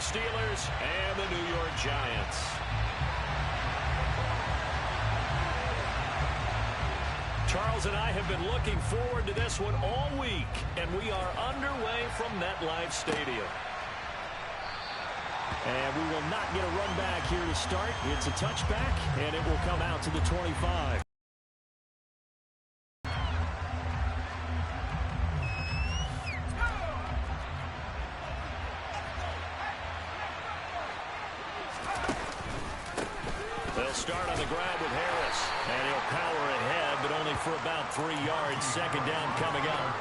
Steelers and the New York Giants. Charles and I have been looking forward to this one all week, and we are underway from MetLife Stadium. And we will not get a run back here to start. It's a touchback, and it will come out to the 25. They'll start on the ground with Harris, and he'll power ahead, but only for about 3 yards. Second down coming up.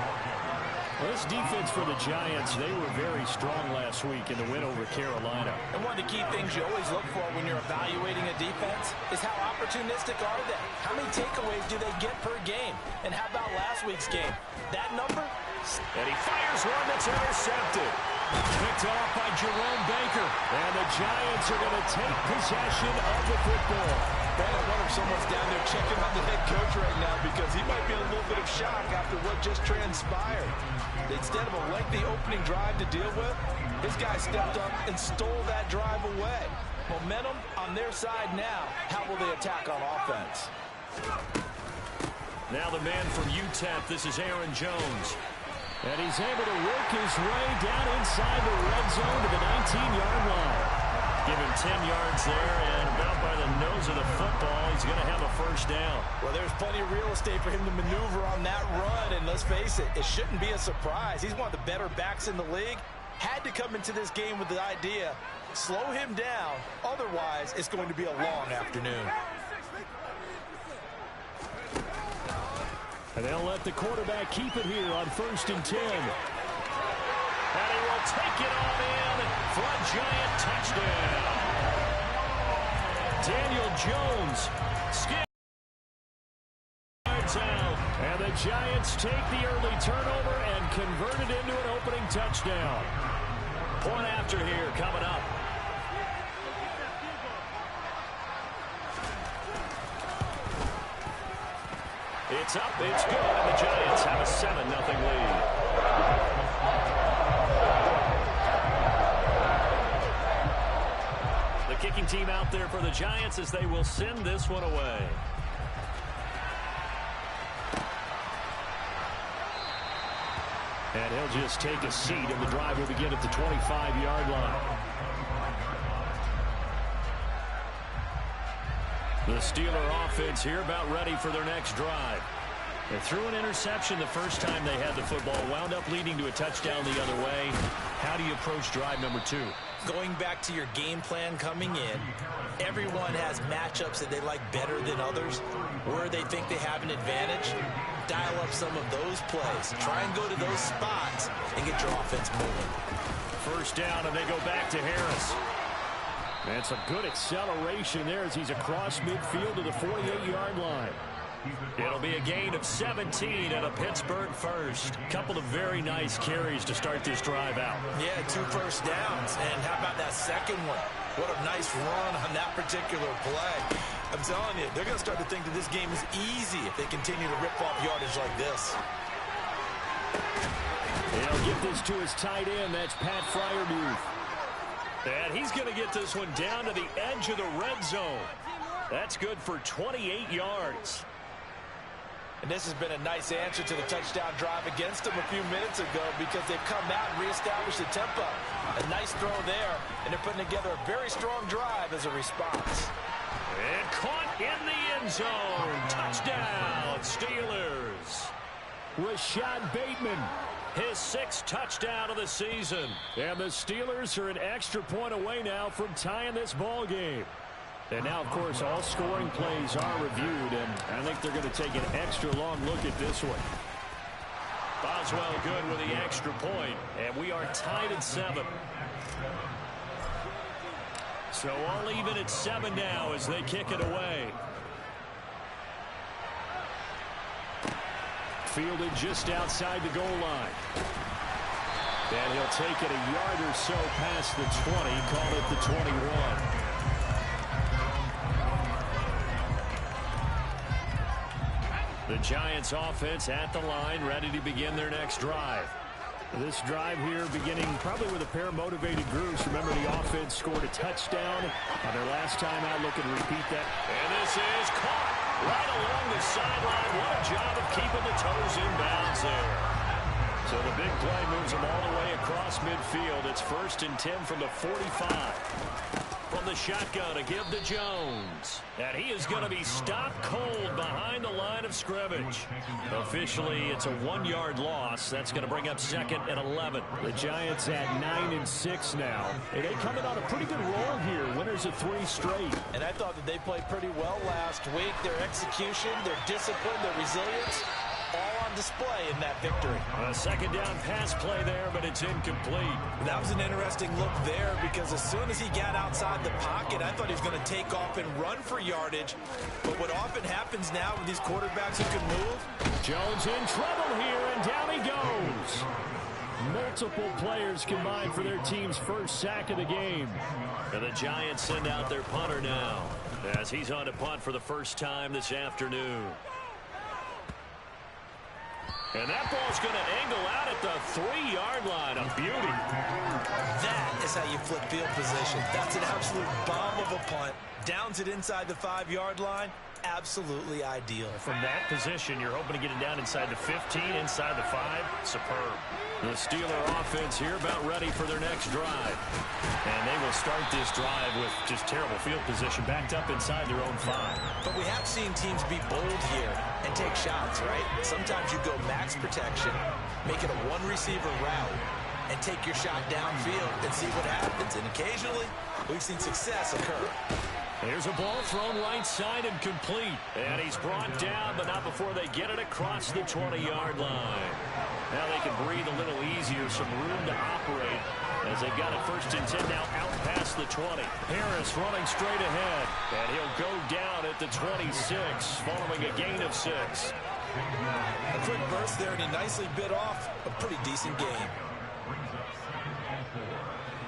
Well, this defense for the Giants, they were very strong last week in the win over Carolina. And one of the key things you always look for when you're evaluating a defense is how opportunistic are they? How many takeaways do they get per game? And how about last week's game? That number? And he fires one that's intercepted. Picked off by Jerome Baker. And the Giants are going to take possession of the football. Man, I wonder if someone's down there checking on the head coach right now because he might be in a little bit of shock after what just transpired. Instead of a lengthy opening drive to deal with, this guy stepped up and stole that drive away. Momentum on their side now. How will they attack on offense? Now the man from UTEP, this is Aaron Jones. And he's able to work his way down inside the red zone to the 19-yard line. Give him 10 yards there, and about by the nose of the football, he's going to have a first down. Well, there's plenty of real estate for him to maneuver on that run, and let's face it, it shouldn't be a surprise. He's one of the better backs in the league. Had to come into this game with the idea, slow him down, otherwise it's going to be a long afternoon. And they'll let the quarterback keep it here on 1st and 10. And he will take it on in for a Giant touchdown. Daniel Jones skips out. And the Giants take the early turnover and convert it into an opening touchdown. Point after here coming up. It's up, it's good, and the Giants have a 7-0 lead. The kicking team out there for the Giants as they will send this one away. And he'll just take a seat, and the drive will begin at the 25-yard line. The Steeler offense here about ready for their next drive. They threw an interception the first time they had the football, wound up leading to a touchdown the other way. How do you approach drive number 2? Going back to your game plan coming in, everyone has matchups that they like better than others, where they think they have an advantage. Dial up some of those plays. Try and go to those spots and get your offense moving. First down, and they go back to Harris. And some good acceleration there as he's across midfield to the 48-yard line. It'll be a gain of 17 and a Pittsburgh first. Couple of very nice carries to start this drive out. Yeah, 2 first downs. And how about that second one? What a nice run on that particular play. I'm telling you, they're going to start to think that this game is easy if they continue to rip off yardage like this. He'll get this to his tight end. That's Pat Freiermuth. And he's going to get this one down to the edge of the red zone. That's good for 28 yards. And this has been a nice answer to the touchdown drive against them a few minutes ago because they've come out and reestablished the tempo. A nice throw there, and they're putting together a very strong drive as a response. And caught in the end zone. Touchdown, Steelers. Rashad Bateman, his 6th touchdown of the season. And the Steelers are an extra point away now from tying this ball game. And now, of course, all scoring plays are reviewed, and I think they're going to take an extra long look at this one. Boswell good with the extra point, and we are tied at 7. So all even at 7 now as they kick it away. Fielded just outside the goal line. And he'll take it a yard or so past the 20, call it the 21. The Giants offense at the line, ready to begin their next drive. This drive here beginning probably with a pair of motivated groups. Remember, the offense scored a touchdown on their last time out. Looking to repeat that. And this is caught right along the sideline. What a job of keeping the toes in bounds there. So the big play moves them all the way across midfield. It's 1st and 10 from the 45. From the shotgun to give to Jones. And he is going to be stopped cold behind the line of scrimmage. Officially, it's a 1-yard loss. That's going to bring up 2nd and 11. The Giants at 9-6 now. And they coming on a pretty good roll here. Winners of 3 straight. And I thought that they played pretty well last week. Their execution, their discipline, their resilience, all on display in that victory. A 2nd down pass play there, but it's incomplete. That was an interesting look there because as soon as he got outside the pocket, I thought he was going to take off and run for yardage. But what often happens now with these quarterbacks who can move. Jones in trouble here, and down he goes. Multiple players combined for their team's first sack of the game. And the Giants send out their punter now as he's on to punt for the first time this afternoon. And that ball's going to angle out at the 3-yard line. A beauty. That is how you flip field position. That's an absolute bomb of a punt. Downs it inside the 5-yard line. Absolutely ideal. From that position, you're hoping to get it down inside the 15, inside the 5. Superb. The Steeler offense here about ready for their next drive. And they will start this drive with just terrible field position, backed up inside their own 5. But we have seen teams be bold here and take shots, right? Sometimes you go max protection, make it a 1-receiver route, and take your shot downfield and see what happens. And occasionally, we've seen success occur. Here's a ball thrown right side and complete. And he's brought down, but not before they get it across the 20-yard line. Now they can breathe a little easier, some room to operate as they've got it 1st and 10 now out past the 20. Harris running straight ahead, and he'll go down at the 26 following a gain of 6. A quick burst there, and he nicely bit off a pretty decent game.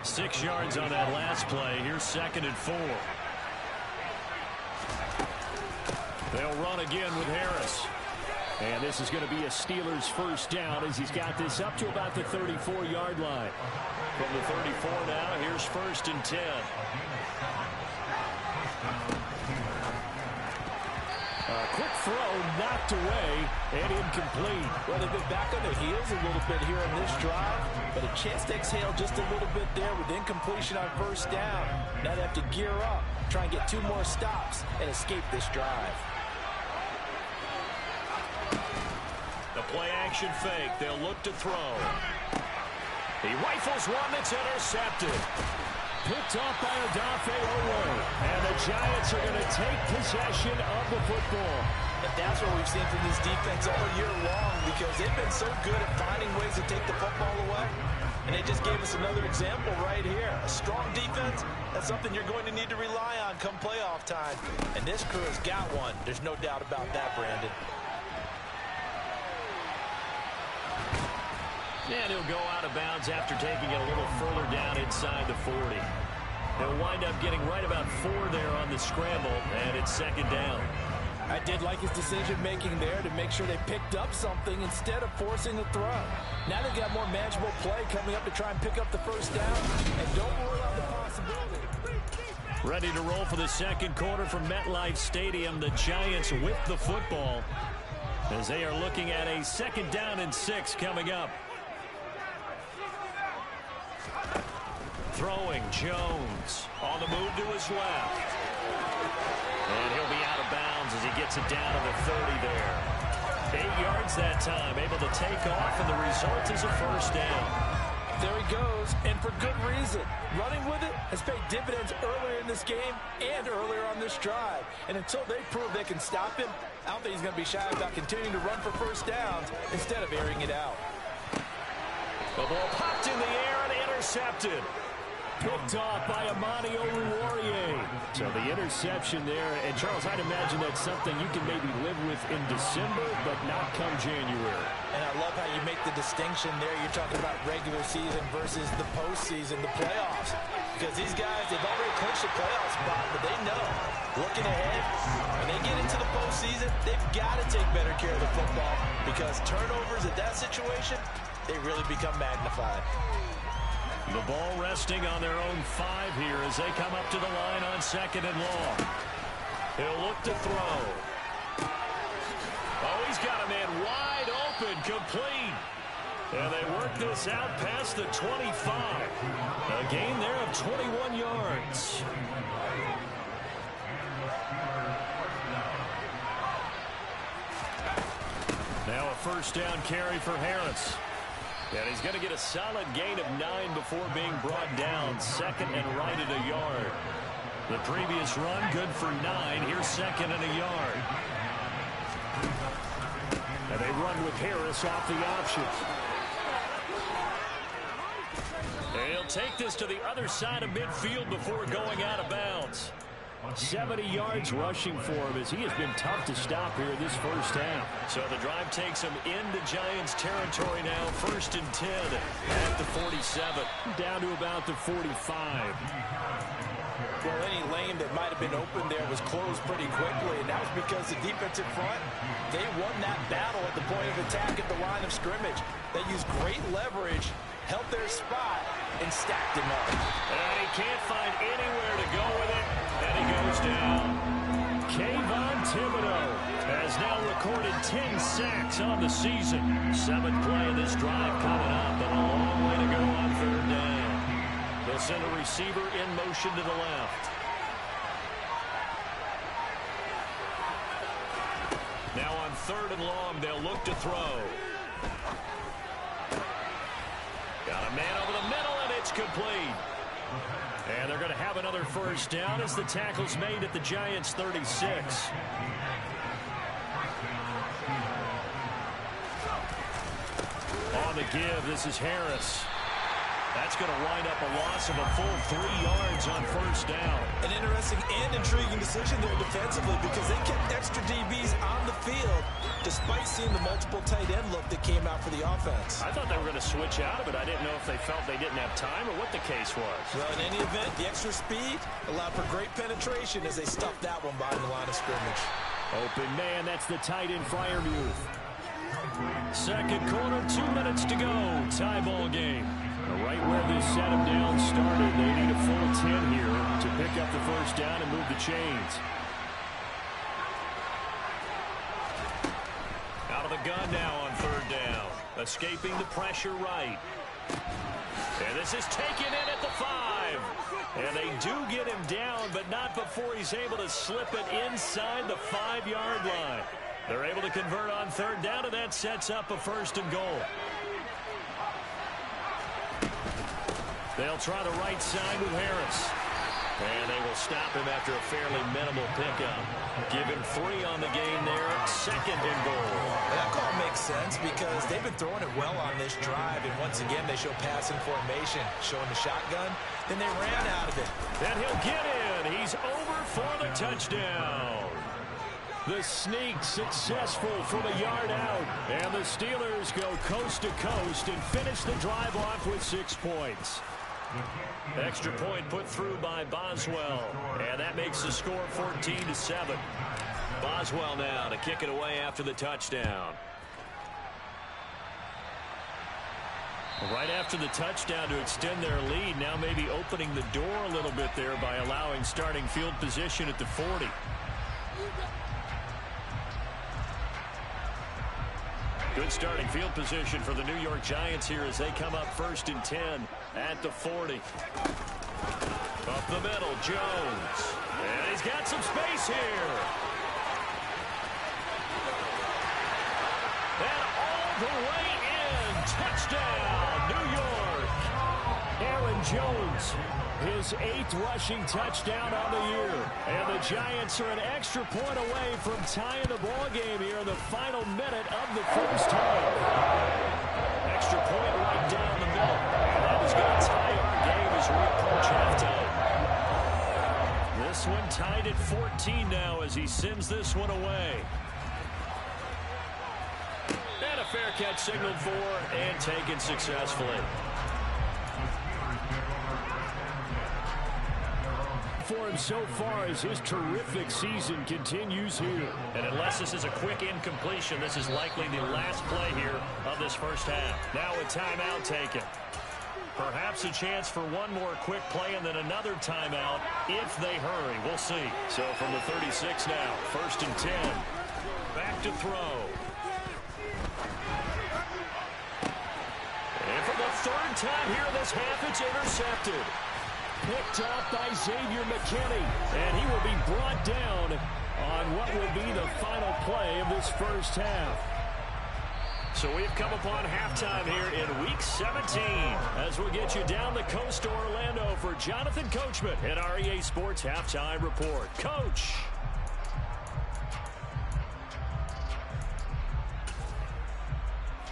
6 yards on that last play. Here's 2nd and 4. They'll run again with Harris. And this is going to be a Steelers first down as he's got this up to about the 34-yard line. From the 34 now, here's 1st and 10. A quick throw knocked away and incomplete. Well, they've been back on their heels a little bit here on this drive, but a chance to exhale just a little bit there with incompletion on 1st down. Now they have to gear up, try and get 2 more stops and escape this drive. The play-action fake. They'll look to throw. He rifles one that's intercepted. Picked off by Odafe Oweh. And the Giants are going to take possession of the football. And that's what we've seen from this defense all year long because they've been so good at finding ways to take the football away. And they just gave us another example right here. A strong defense, that's something you're going to need to rely on come playoff time. And this crew has got one. There's no doubt about that, Brandon. And he'll go out of bounds after taking it a little further down inside the 40. They'll wind up getting right about 4 there on the scramble, and it's 2nd down. I did like his decision-making there to make sure they picked up something instead of forcing the throw. Now they've got more manageable play coming up to try and pick up the 1st down, and don't rule out the possibility. Ready to roll for the 2nd quarter from MetLife Stadium. The Giants with the football as they are looking at a 2nd down and 6 coming up. Throwing, Jones on the move to his left. And he'll be out of bounds as he gets it down to the 30 there. 8 yards that time, able to take off, and the result is a 1st down. There he goes, and for good reason. Running with it has paid dividends earlier in this game and earlier on this drive. And until they prove they can stop him, I don't think he's going to be shy about continuing to run for 1st downs instead of airing it out. The ball popped in the air and intercepted. Picked off by Amani Oruwariye. So the interception there. And, Charles, I'd imagine that's something you can maybe live with in December, but not come January. And I love how you make the distinction there. You're talking about regular season versus the postseason, the playoffs. Because these guys, they've already clinched a playoff spot, but they know, looking ahead, when they get into the postseason, they've got to take better care of the football because turnovers at that situation, they really become magnified. The ball resting on their own 5 here as they come up to the line on 2nd and long. He'll look to throw. Oh, he's got a man wide open, complete. And they work this out past the 25. A gain there of 21 yards. Now a first down carry for Harris. And he's going to get a solid gain of 9 before being brought down. 2nd and right at a yard. The previous run good for 9. Here's 2nd and a yard. And they run with Harris off the option. And he'll take this to the other side of midfield before going out of bounds. 70 yards rushing for him as he has been tough to stop here this first half. So the drive takes him into Giants territory now. 1st and 10 at the 47. Down to about the 45. Well, any lane that might have been open there was closed pretty quickly, and that was because the defensive front, they won that battle at the point of attack at the line of scrimmage. They used great leverage, held their spot, and stacked him up. And he can't find anywhere to go with it, and he goes down. Kayvon Thibodeau has now recorded 10 sacks on the season. 7th play of this drive coming up, and a long way to go on 3rd down. They'll send a receiver in motion to the left. Now on 3rd and long, they'll look to throw. Got a man over the middle, and it's complete. And they're going to have another first down as the tackle's made at the Giants' 36. On the give, this is Harris. That's going to wind up a loss of a full 3 yards on first down. An interesting and intriguing decision there defensively because they kept extra DBs on the field despite seeing the multiple tight end look that came out for the offense. I thought they were going to switch out of it. I didn't know if they felt they didn't have time or what the case was. Well, in any event, the extra speed allowed for great penetration as they stuffed that one behind the line of scrimmage. Open man, that's the tight end Freiermuth. 2nd quarter, 2 minutes to go. Tie ball game. Right where this set them down started, they need a full 10 here to pick up the first down and move the chains. Out of the gun now on 3rd down. Escaping the pressure right. And this is taken in at the 5. And they do get him down, but not before he's able to slip it inside the 5-yard line. They're able to convert on 3rd down, and that sets up a 1st and goal. They'll try the right side with Harris. And they will stop him after a fairly minimal pickup. Give him 3 on the game there. 2nd and goal. That call makes sense because they've been throwing it well on this drive. And once again, they show passing formation, showing the shotgun. Then they ran out of it. And he'll get in. He's over for the touchdown. The sneak successful from a yard out. And the Steelers go coast to coast and finish the drive off with 6 points. Extra point put through by Boswell. And that makes the score 14-7. Boswell now to kick it away after the touchdown. Right after the touchdown to extend their lead, now maybe opening the door a little bit there by allowing starting field position at the 40. Good starting field position for the New York Giants here as they come up 1st and 10 at the 40. Up the middle, Jones. And he's got some space here. And all the way in. Touchdown, New York. Aaron Jones, his 8th rushing touchdown on the year. And the Giants are an extra point away from tying the ball game here in the final minute of the first half. Extra point right down the middle. And that is going to tie our game as we approach halftime. This one tied at 14 now as he sends this one away. And a fair catch signaled for and taken successfully. for him so far as his terrific season continues here. And unless this is a quick incompletion, this is likely the last play here of this first half. Now a timeout taken. Perhaps a chance for one more quick play and then another timeout if they hurry. We'll see. So from the 36 now, 1st and 10. Back to throw. And for the 3rd time here in this half, it's intercepted. Picked up by Xavier McKinney. And he will be brought down on what will be the final play of this first half. So we've come upon halftime here in Week 17 as we'll get you down the coast to Orlando for Jonathan Coachman at our EA Sports Halftime Report. Coach.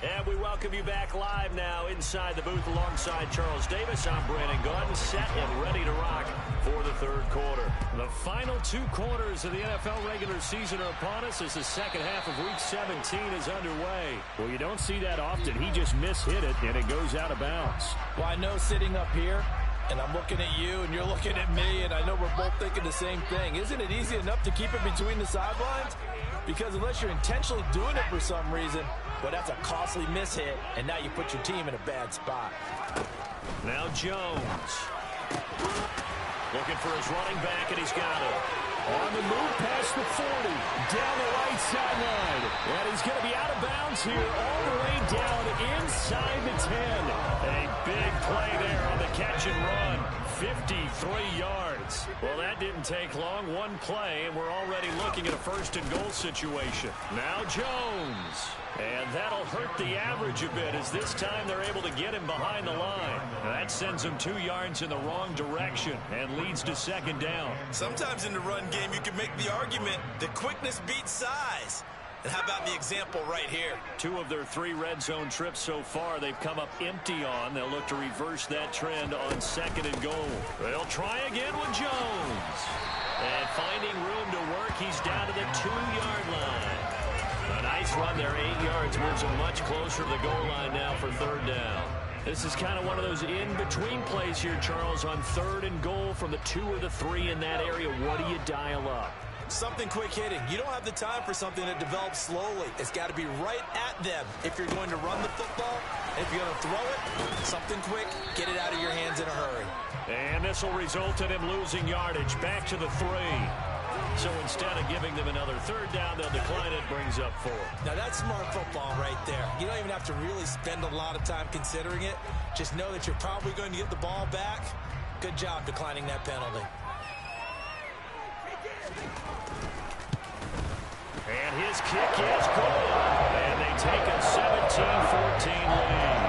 And we welcome you back live now inside the booth alongside Charles Davis. I'm Brandon Gaudin, set and ready to rock for the 3rd quarter. The final 2 quarters of the NFL regular season are upon us as the second half of Week 17 is underway. Well, you don't see that often. He just mishit it, and it goes out of bounds. Well, I know sitting up here, and I'm looking at you, and you're looking at me, and I know we're both thinking the same thing. Isn't it easy enough to keep it between the sidelines? Because unless you're intentionally doing it for some reason, well, that's a costly mishit, and now you put your team in a bad spot. Now Jones. Looking for his running back, and he's got it. On the move past the 40, down the right sideline. And he's going to be out of bounds here, all the way down inside the 10. A big play there on the catch and run. 53 yards. Well, that didn't take long. One play, and we're already looking at a 1st and goal situation. Now Jones. And that'll hurt the average a bit as this time they're able to get him behind the line. That sends him 2 yards in the wrong direction and leads to 2nd down. Sometimes in the run game, you can make the argument that quickness beats size. And how about the example right here? 2 of their 3 red zone trips so far they've come up empty on. They'll look to reverse that trend on 2nd and goal. They'll try again with Jones. And finding room to work, he's down to the 2-yard line. A nice run there, 8 yards, moves him much closer to the goal line now for 3rd down. This is kind of one of those in-between plays here, Charles, on 3rd and goal from the 2 or the 3 in that area. What do you dial up? Something quick hitting. You don't have the time for something that develops slowly. It's got to be right at them if you're going to run the football. And if you're going to throw it, something quick, get it out of your hands in a hurry. And this will result in him losing yardage. Back to the 3. So instead of giving them another 3rd down, they'll decline it, brings up 4. Now that's smart football right there. You don't even have to really spend a lot of time considering it. Just know that you're probably going to get the ball back. Good job declining that penalty. And his kick is good. And they take a 17-14 lead.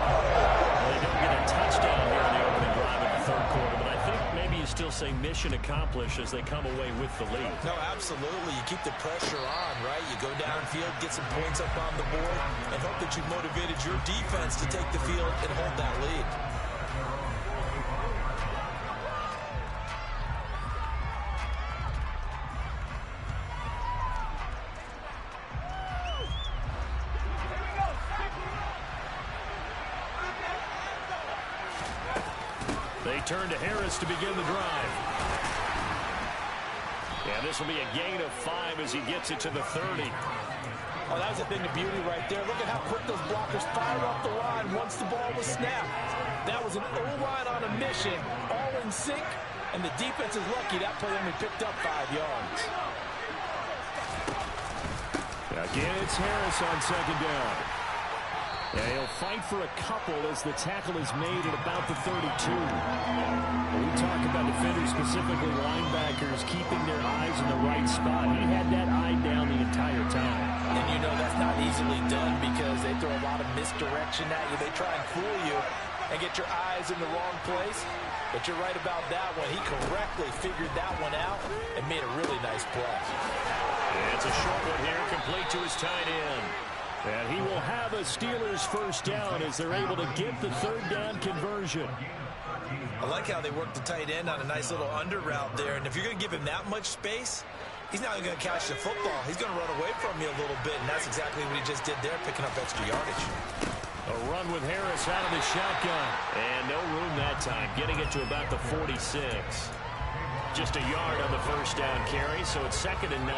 Well, they don't get a touchdown here in the opening drive of the 3rd quarter, but I think maybe you still say mission accomplished as they come away with the lead. No, absolutely. You keep the pressure on, right? You go downfield, get some points up on the board, and hope that you've motivated your defense to take the field and hold that lead. They turn to Harris to begin the drive. And this will be a gain of 5 as he gets it to the 30. Oh, that was a thing of beauty right there. Look at how quick those blockers fired off the line once the ball was snapped. That was an O-line on a mission, all in sync, and the defense is lucky that play only picked up 5 yards. Again, it's Harris on 2nd down. And he'll fight for a couple as the tackle is made at about the 32. We talk about defenders, specifically linebackers, keeping their eyes in the right spot. He had that eye down the entire time. And you know that's not easily done because they throw a lot of misdirection at you. They try and fool you and get your eyes in the wrong place. But you're right about that one. He correctly figured that one out and made a really nice play. And it's a short one here, complete to his tight end. And he will have a Steelers 1st down as they're able to get the 3rd down conversion. I like how they work the tight end on a nice little under route there. And if you're going to give him that much space, he's not going to catch the football. He's going to run away from you a little bit, and that's exactly what he just did there, picking up extra yardage. A run with Harris out of the shotgun. And no room that time, getting it to about the 46. Just a yard on the first down carry, so it's 2nd and 9.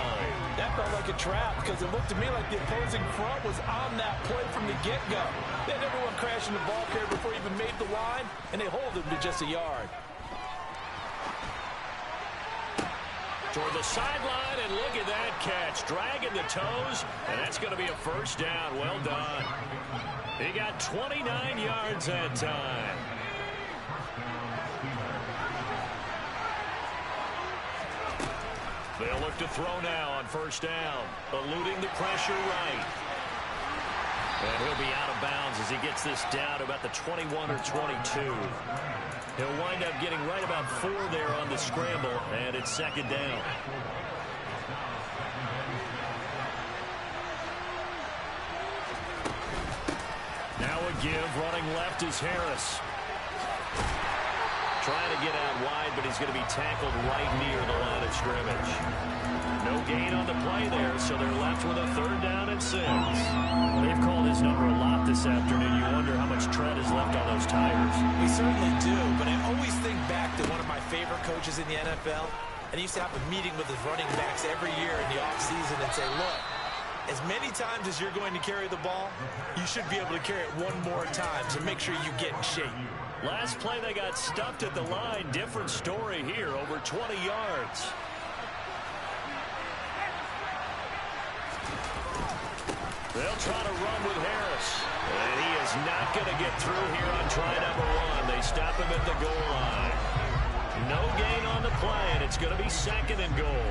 That felt like a trap because it looked to me like the opposing front was on that play from the get-go. They had everyone crashing the ball carrier before he even made the line, and they hold him to just a yard. Toward the sideline, and look at that catch. Dragging the toes, and that's going to be a first down. Well done. He got 29 yards that time. They'll look to throw now on first down. Eluding the pressure right. And he'll be out of bounds as he gets this down to about the 21 or 22. He'll wind up getting right about 4 there on the scramble, and it's 2nd down. Now a give, running left is Harris. Trying to get out wide, but he's going to be tackled right near the line of scrimmage. No gain on the play there, so they're left with a 3rd down and 6. They've called his number a lot this afternoon. You wonder how much tread is left on those tires. We certainly do, but I always think back to one of my favorite coaches in the NFL, and he used to have a meeting with his running backs every year in the offseason and say, look, as many times as you're going to carry the ball, you should be able to carry it one more time, so make sure you get in shape. Last play, they got stuffed at the line. Different story here, over 20 yards. They'll try to run with Harris. And he is not going to get through here on try number 1. They stop him at the goal line. No gain on the play, and it's going to be 2nd and goal.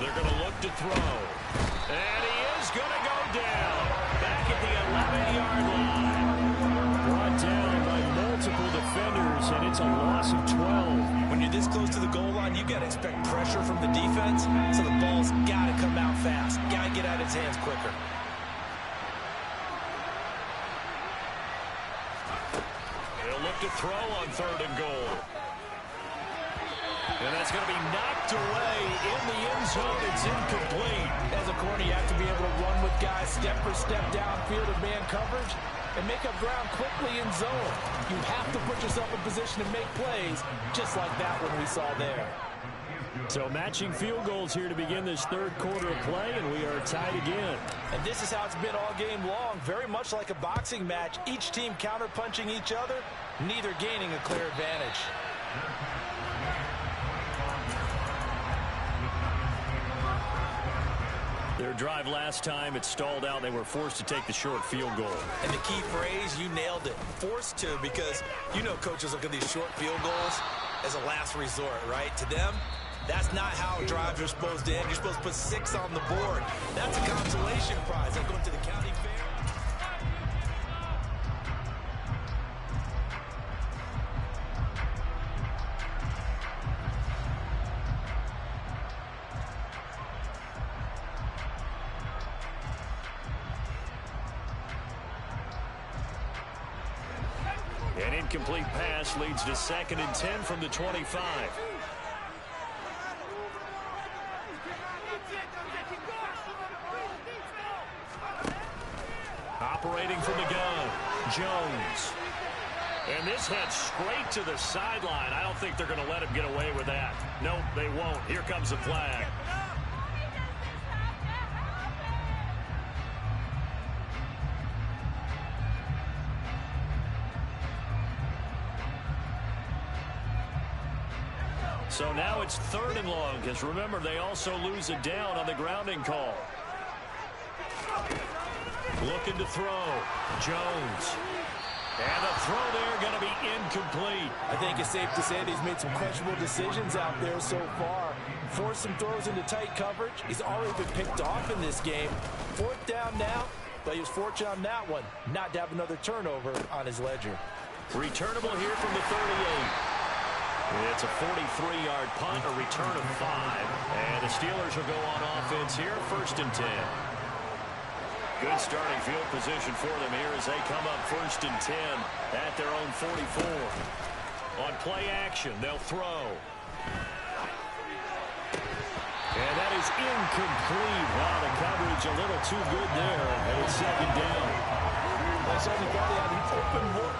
They're going to look to throw. And he is going to go down. Back at the 11-yard line. Brought down by multiple defenders, and it's a loss of 12. When you're this close to the goal line, you got to expect pressure from the defense, so the ball's got to come out fast. Got to get out of his hands quicker. They'll look to throw on 3rd and goal. And that's going to be knocked away in the end zone. It's incomplete. As a corner, you have to be able to run with guys step for step downfield in man coverage and make up ground quickly in zone. You have to put yourself in position to make plays, just like that one we saw there. So matching field goals here to begin this 3rd quarter of play, and we are tied again. And this is how it's been all game long, very much like a boxing match. Each team counter-punching each other, neither gaining a clear advantage. Their drive last time, it stalled out. They were forced to take the short field goal. And the key phrase, you nailed it, forced to, because you know coaches look at these short field goals as a last resort, right? To them, that's not how drives are supposed to end. You're supposed to put 6 on the board. That's a consolation prize. Like going to the county fair. An incomplete pass leads to 2nd and 10 from the 25. Operating from the gun, Jones. And this heads straight to the sideline. I don't think they're going to let him get away with that. Nope, they won't. Here comes the flag. So now it's 3rd and long, because remember, they also lose a down on the grounding call. Looking to throw. Jones. And the throw there going to be incomplete. I think it's safe to say that he's made some questionable decisions out there so far. Forced some throws into tight coverage. He's already been picked off in this game. 4th down now, but he was fortunate on that one not to have another turnover on his ledger. Returnable here from the 38. It's a 43-yard punt, a return of 5. And the Steelers will go on offense here, 1st and 10. Good starting field position for them here as they come up 1st and 10 at their own 44. On play action, they'll throw. And that is incomplete. Wow, the coverage a little too good there. And it's 2nd down.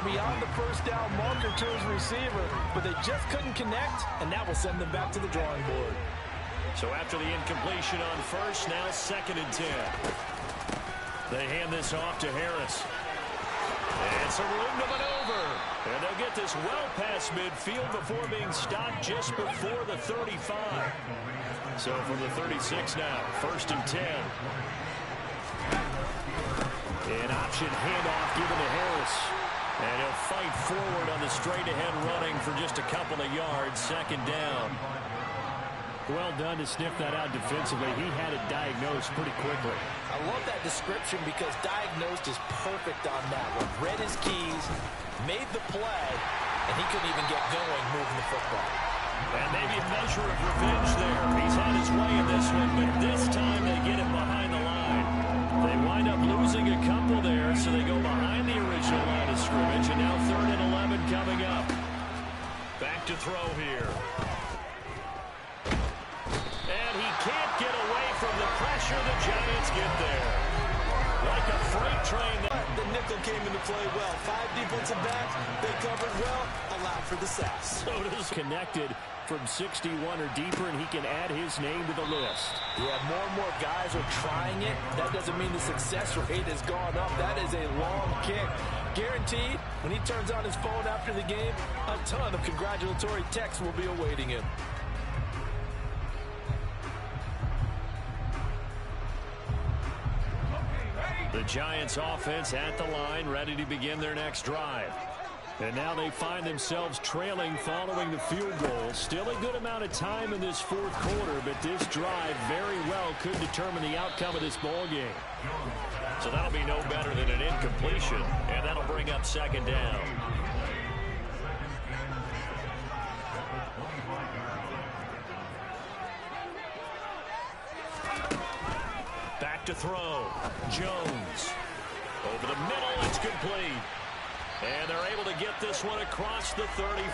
beyond the first down marker to his receiver, but they just couldn't connect, and that will send them back to the drawing board. So after the incompletion on first, now 2nd and 10. They hand this off to Harris. And some room to maneuver. And they'll get this well past midfield before being stopped just before the 35. So from the 36 now, 1st and 10. An option handoff given to Harris. And he'll fight forward on the straight-ahead running for just a couple of yards. 2nd down. Well done to sniff that out defensively. He had it diagnosed pretty quickly. I love that description because diagnosed is perfect on that one. Read his keys, made the play, and he couldn't even get going moving the football. And maybe a measure of revenge there. He's had his way in this one, but this time they get him behind the line. They wind up losing a couple there, so they go behind the original line of scrimmage, and now 3rd and 11 coming up. Back to throw here. And he can't get away from the pressure. The Giants get there. Like a freight train. The nickel came into play well. 5 defensive backs. They covered well. Allowed for the sack. So does connected from 61 or deeper, and he can add his name to the list. Yeah, more and more guys are trying it. That doesn't mean the success rate has gone up. That is a long kick. Guaranteed, when he turns on his phone after the game, a ton of congratulatory texts will be awaiting him. The Giants offense at the line, ready to begin their next drive. And now they find themselves trailing following the field goal. Still a good amount of time in this 4th quarter, but this drive very well could determine the outcome of this ball game. So that'll be no better than an incompletion, and that'll bring up 2nd down. Back to throw. Jones. Over the middle, it's complete. And they're able to get this one across the 35.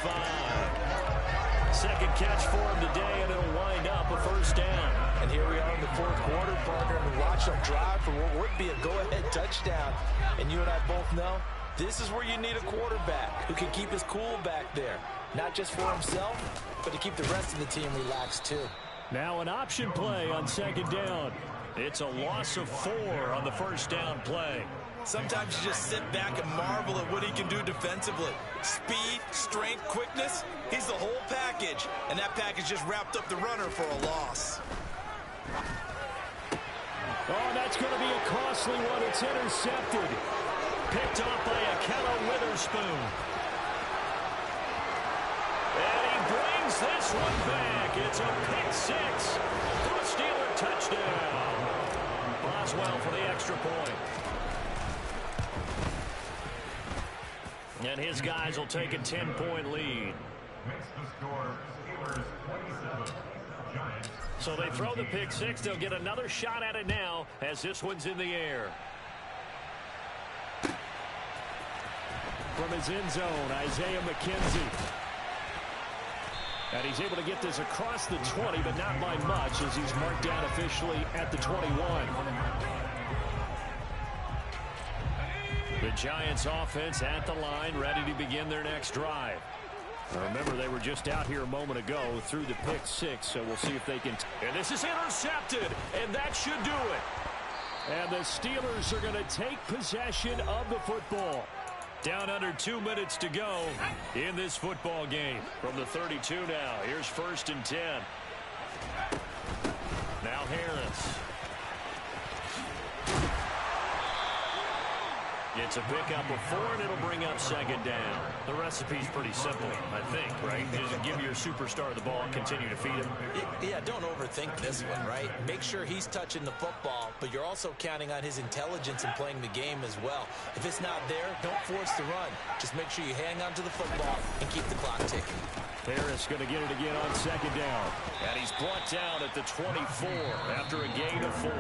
2nd catch for him today, and it'll wind up a 1st down. And here we are in the 4th quarter, partner, and watch them drive for what would be a go-ahead touchdown. And you and I both know this is where you need a quarterback who can keep his cool back there. Not just for himself, but to keep the rest of the team relaxed too. Now an option play on 2nd down. It's a loss of 4 on the 1st down play. Sometimes you just sit back and marvel at what he can do defensively. Speed, strength, quickness, he's the whole package. And that package just wrapped up the runner for a loss. Oh, that's going to be a costly one. It's intercepted. Picked off by Akello Witherspoon. And he brings this one back. It's a pick 6 for a Steeler touchdown. Boswell for the extra point. And his guys will take a 10-point lead. So they throw the pick 6. They'll get another shot at it now as this one's in the air. From his end zone, Isaiah McKenzie. And he's able to get this across the 20, but not by much as he's marked down officially at the 21. The Giants offense at the line, ready to begin their next drive. Now remember, they were just out here a moment ago through the pick 6, so we'll see if they can. And this is intercepted, and that should do it. And the Steelers are going to take possession of the football. Down under 2 minutes to go in this football game. From the 32 now, here's 1st and 10. Now Harris. It's a pickup of 4, and it'll bring up 2nd down. The recipe's pretty simple, I think, right? Just give your superstar the ball and continue to feed him. Yeah, don't overthink this one, right? Make sure he's touching the football, but you're also counting on his intelligence in playing the game as well. If it's not there, don't force the run. Just make sure you hang on to the football and keep the clock ticking. Harris going to get it again on 2nd down. And he's brought down at the 24 after a gain of 4.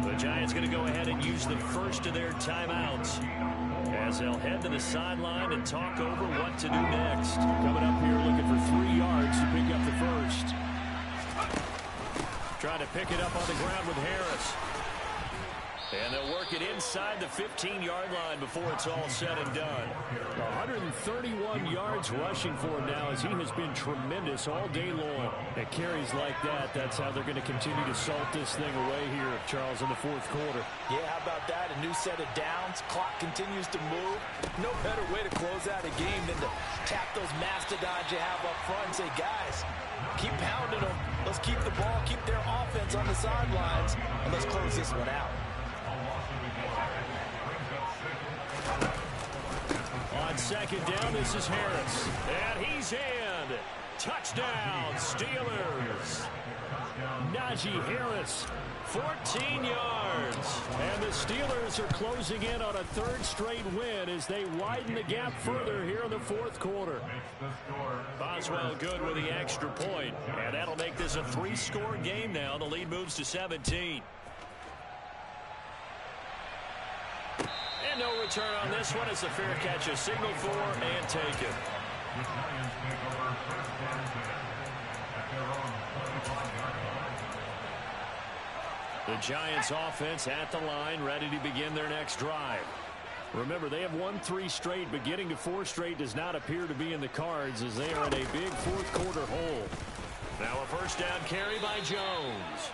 The Giants going to go ahead and use the first of their timeouts as they'll head to the sideline and talk over what to do next. Coming up here looking for 3 yards to pick up the first. Trying to pick it up on the ground with Harris. And they'll work it inside the 15-yard line before it's all said and done. 131 yards rushing for him now as he has been tremendous all day long. At carries like that, that's how they're going to continue to salt this thing away here, Charles, in the fourth quarter. Yeah, how about that? A new set of downs. Clock continues to move. No better way to close out a game than to tap those mastodons you have up front and say, guys, keep pounding them. Let's keep the ball, keep their offense on the sidelines, and let's close this one out. On second down, this is Harris. And he's in. Touchdown, Steelers. Najee Harris, 14 yards. And the Steelers are closing in on a third straight win as they widen the gap further here in the fourth quarter. Boswell good with the extra point. And that'll make this a 3-score game now. The lead moves to 17. And no return on this one. It's a fair catch, a signal for and taken. The Giants offense at the line, ready to begin their next drive. Remember, they have won 3 straight, but getting to 4 straight does not appear to be in the cards as they are in a big fourth quarter hole. Now a first down carry by Jones.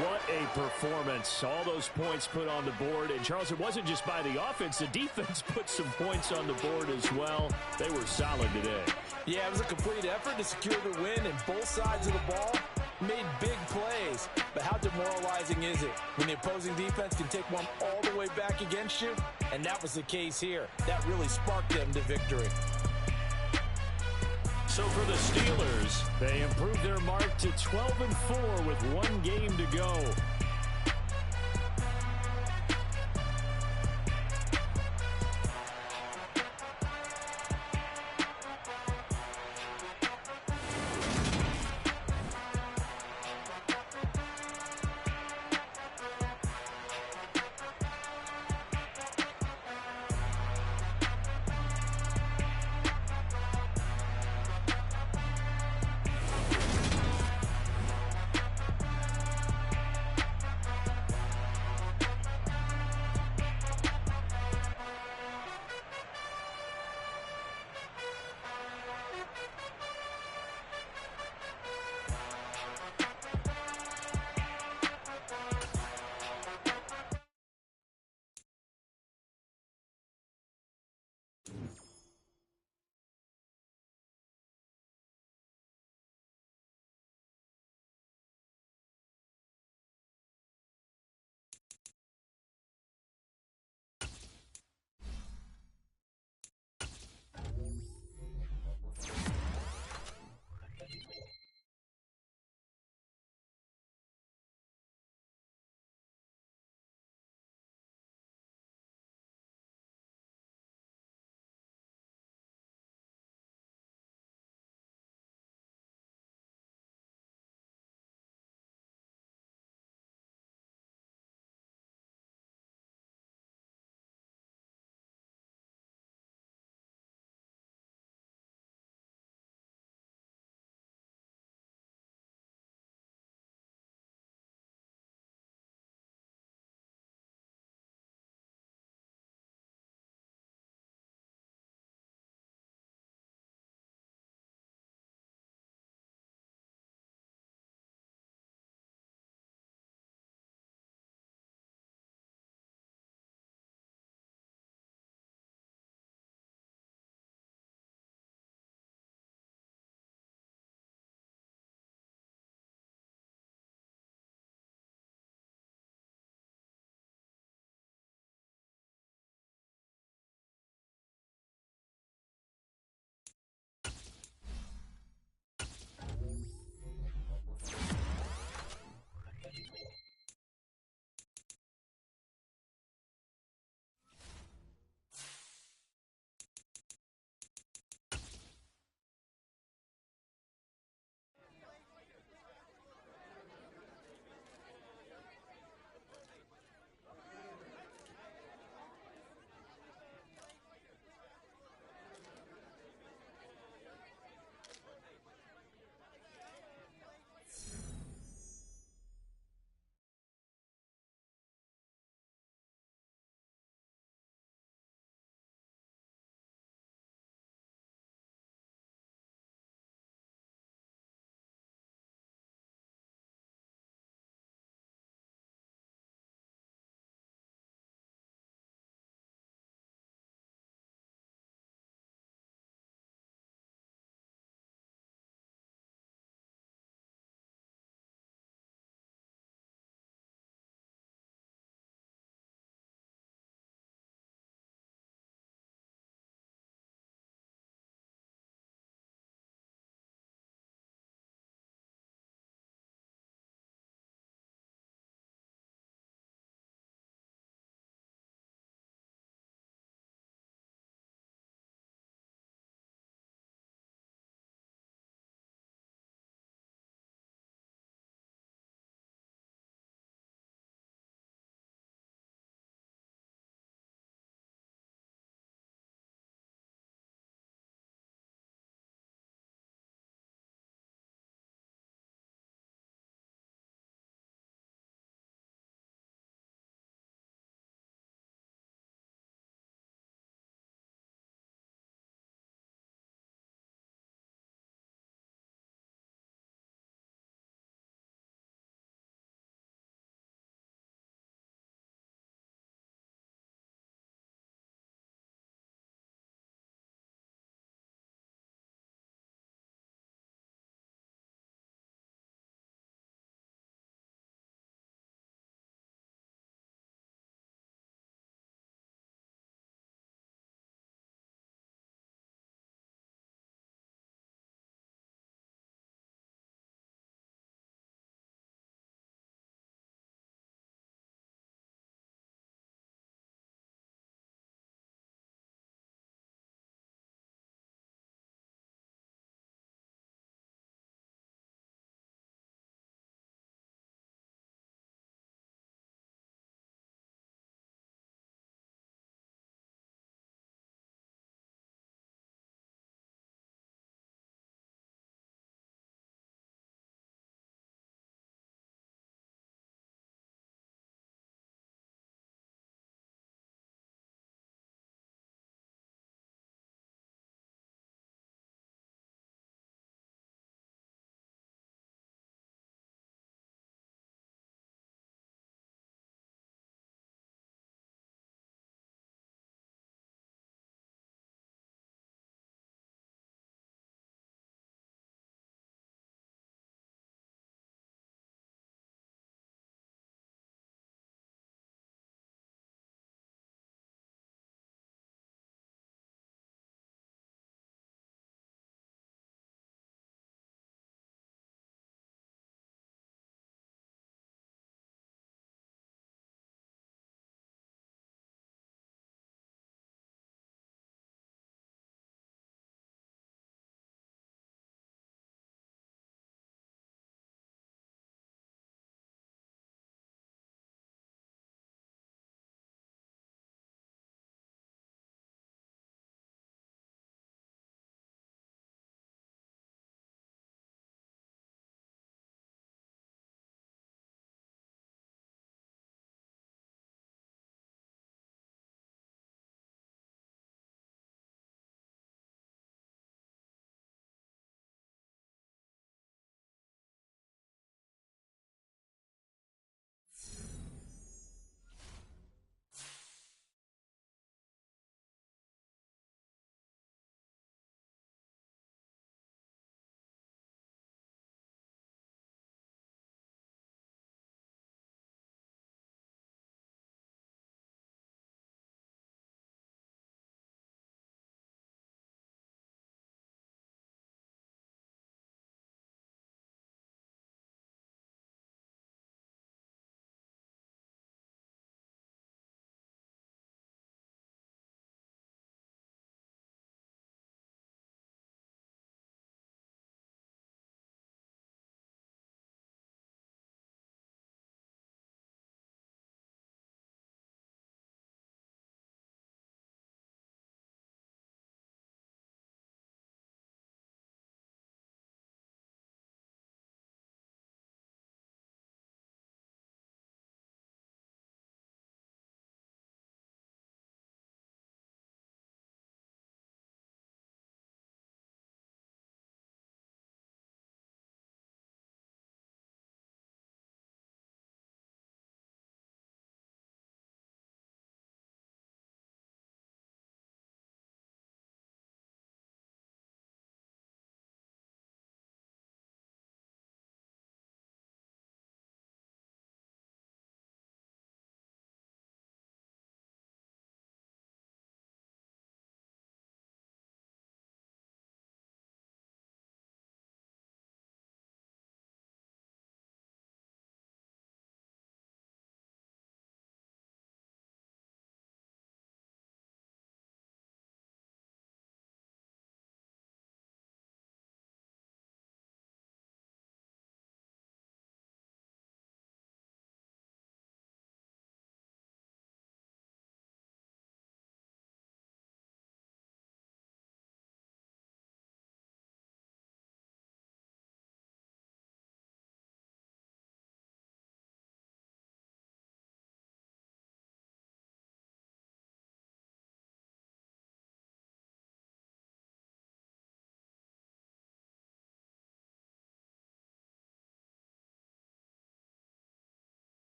What a performance. All those points put on the board. And, Charles, it wasn't just by the offense. The defense put some points on the board as well. They were solid today. Yeah, it was a complete effort to secure the win, and both sides of the ball made big plays. But how demoralizing is it when the opposing defense can take one all the way back against you? And that was the case here. That really sparked them to victory. So for the Steelers, they improved their mark to 12-4 with 1 game to go.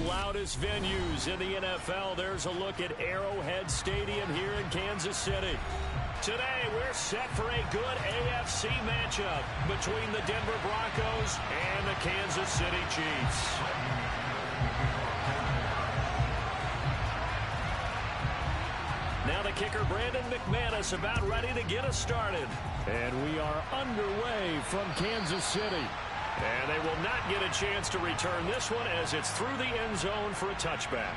loudest venues in the NFL. There's a look at Arrowhead Stadium here in Kansas City. Today, we're set for a good AFC matchup between the Denver Broncos and the Kansas City Chiefs. Now the kicker, Brandon McManus, about ready to get us started. And we are underway from Kansas City. And they will not get a chance to return this one as it's through the end zone for a touchback.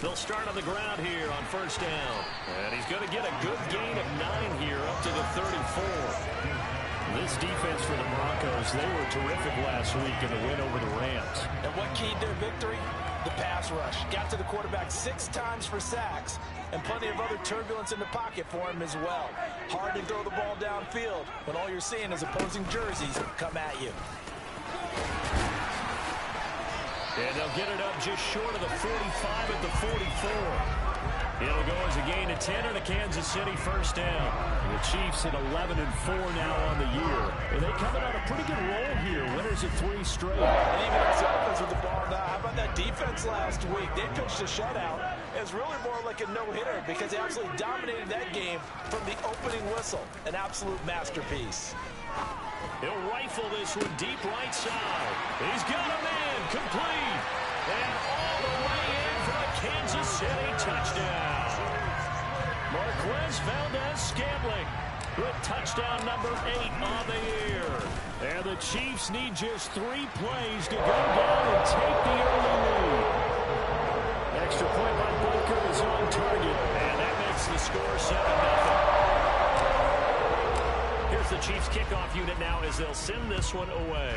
They'll start on the ground here on first down. And he's going to get a good gain of 9 here up to the 34. This defense for the Broncos, they were terrific last week in the win over the Rams. And what keyed their victory? The pass rush. Got to the quarterback 6 times for sacks, and plenty of other turbulence in the pocket for him as well. Hard to throw the ball downfield when all you're seeing is opposing jerseys come at you. And they'll get it up just short of the 45 at the 44. It'll go as a gain of 10 and a Kansas City first down. The Chiefs at 11-4 now on the year. And they coming on a pretty good roll here. Winners of 3 straight. And even themselves with the ball now. How about that defense last week? They pitched a shutout. It was really more like a no-hitter because they absolutely dominated that game from the opening whistle. An absolute masterpiece. He'll rifle this one deep right side. He's got a man complete. And all the way in for a Kansas City touchdown. Marquez Valdez-Scantling with touchdown number 8 on the year. And the Chiefs need just 3 plays to go down and take the early lead. Extra point by Booker is on target. And that makes the score 7-0. Here's the Chiefs kickoff unit now as they'll send this one away.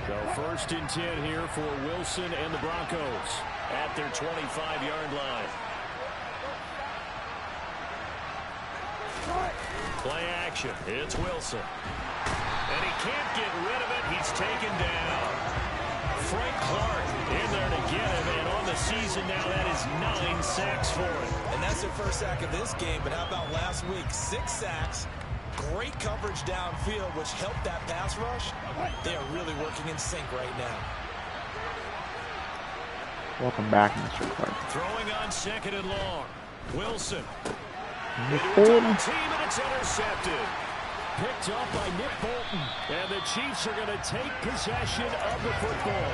So first and 10 here for Wilson and the Broncos at their 25-yard line. Play action. It's Wilson. And he can't get rid of it. He's taken down. Frank Clark in there to get him. And on the season now, that is 9 sacks for him. And that's their first sack of this game. But how about last week? 6 sacks. Great coverage downfield, which helped that pass rush. They are really working in sync right now. Welcome back, Mr. Clark. Throwing on second and long. Wilson. Bolton. Team, and it's intercepted. Picked up by Nick Bolton. And the Chiefs are going to take possession of the football.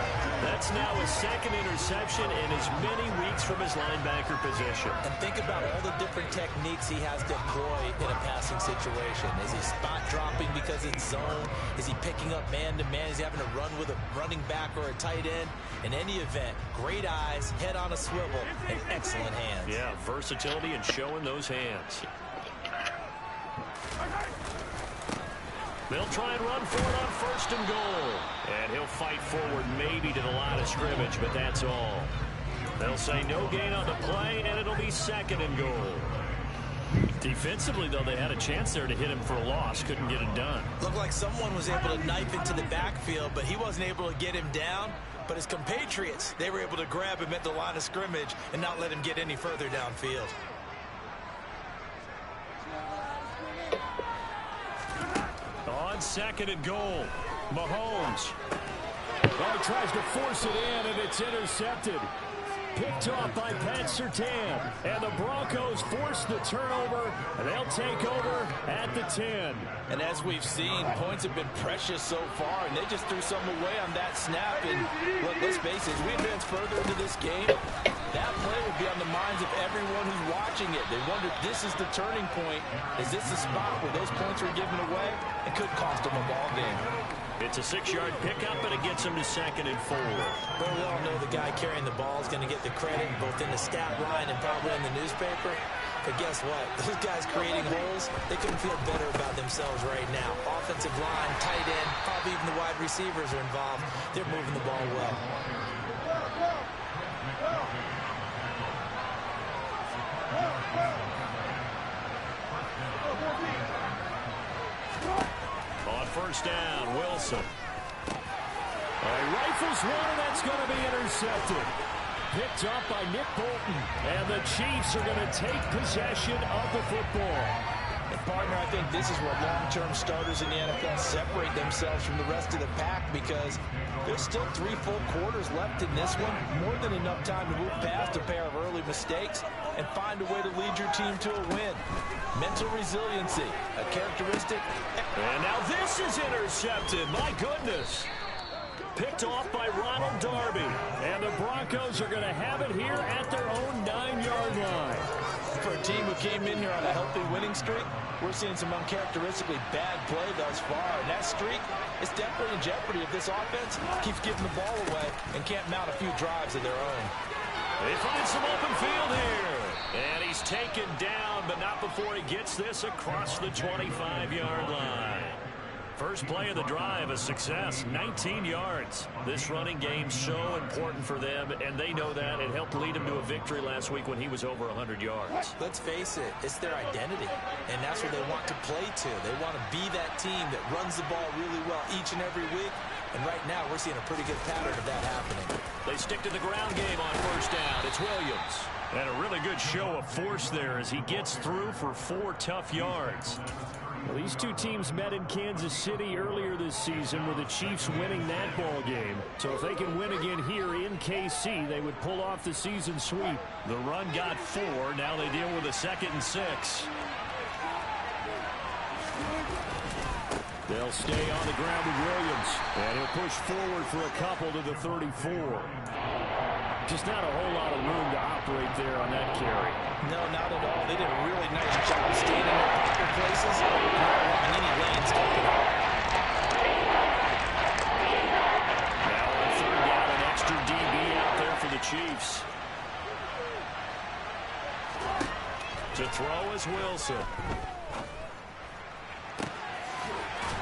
That's now his 2nd interception in as many weeks from his linebacker position. And think about all the different techniques he has to employ in a passing situation. Is he spot dropping because it's zone? Is he picking up man-to-man? Is he having to run with a running back or a tight end? In any event, great eyes, head on a swivel, and excellent hands. Yeah, versatility and showing those hands. They'll try and run for it on first and goal. And he'll fight forward maybe to the line of scrimmage, but that's all. They'll say no gain on the play, and it'll be 2nd and goal. Defensively, though, they had a chance there to hit him for a loss. Couldn't get it done. Looked like someone was able to knife into the backfield, but he wasn't able to get him down. But his compatriots, they were able to grab him at the line of scrimmage and not let him get any further downfield. On 2nd and goal, Mahomes. Oh, he tries to force it in, and it's intercepted. Picked off by Pat Surtain. And the Broncos force the turnover, and they'll take over at the 10. And as we've seen, points have been precious so far, and they just threw some away on that snap. And look, let's face it, as we advance further into this game, that play will be on the minds of everyone who's watching it. They wonder, this is the turning point. Is this the spot where those points were given away? It could cost them a ball game. It's a 6-yard pickup, and it gets them to 2nd and 4. But we all know the guy carrying the ball is going to get the credit both in the stat line and probably in the newspaper. But guess what? Those guys creating holes, they couldn't feel better about themselves right now. Offensive line, tight end, probably even the wide receivers are involved. They're moving the ball well. On first down, Wilson. Rifles one, and that's going to be intercepted. Picked up by Nick Bolton. And the Chiefs are going to take possession of the football. And partner, I think this is where long-term starters in the NFL separate themselves from the rest of the pack, because there's still 3 full quarters left in this one. More than enough time to move past a pair of early mistakes and find a way to lead your team to a win. Mental resiliency, a characteristic. And now this is intercepted. My goodness. Picked off by Ronald Darby. And the Broncos are going to have it here at their own 9-yard line. For a team who came in here on a healthy winning streak, we're seeing some uncharacteristically bad play thus far. And that streak is definitely in jeopardy if this offense keeps giving the ball away and can't mount a few drives of their own. They find some open field here. And he's taken down, but not before he gets this across the 25-yard line. First play of the drive, a success, 19 yards. This running game so important for them, and they know that. It helped lead them to a victory last week when he was over 100 yards. Let's face it, it's their identity, and that's what they want to play to. They want to be that team that runs the ball really well each and every week, and right now we're seeing a pretty good pattern of that happening. They stick to the ground game on first down. It's Williams. And a really good show of force there as he gets through for 4 tough yards. Well, these two teams met in Kansas City earlier this season with the Chiefs winning that ball game. So if they can win again here in KC, they would pull off the season sweep. The run got 4. Now they deal with a 2nd and 6. They'll stay on the ground with Williams. And he'll push forward for a couple to the 34. Just not a whole lot of room to operate there on that carry. No, not at all. They did a really nice job staying in their proper places and not allowing any lanes to open up. Now on third down, an extra DB out there for the Chiefs. To throw is Wilson.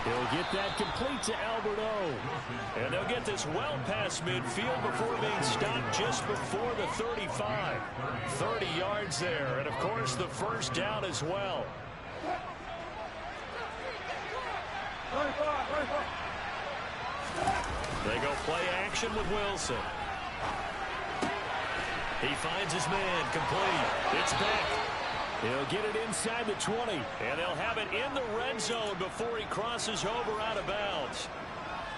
He'll get that complete to Albert O. And they'll get this well past midfield before being stopped just before the 35. 30 yards there, and of course the first down as well. They go play action with Wilson. He finds his man, complete. It's Beck. He'll get it inside the 20. And they'll have it in the red zone before he crosses over out of bounds.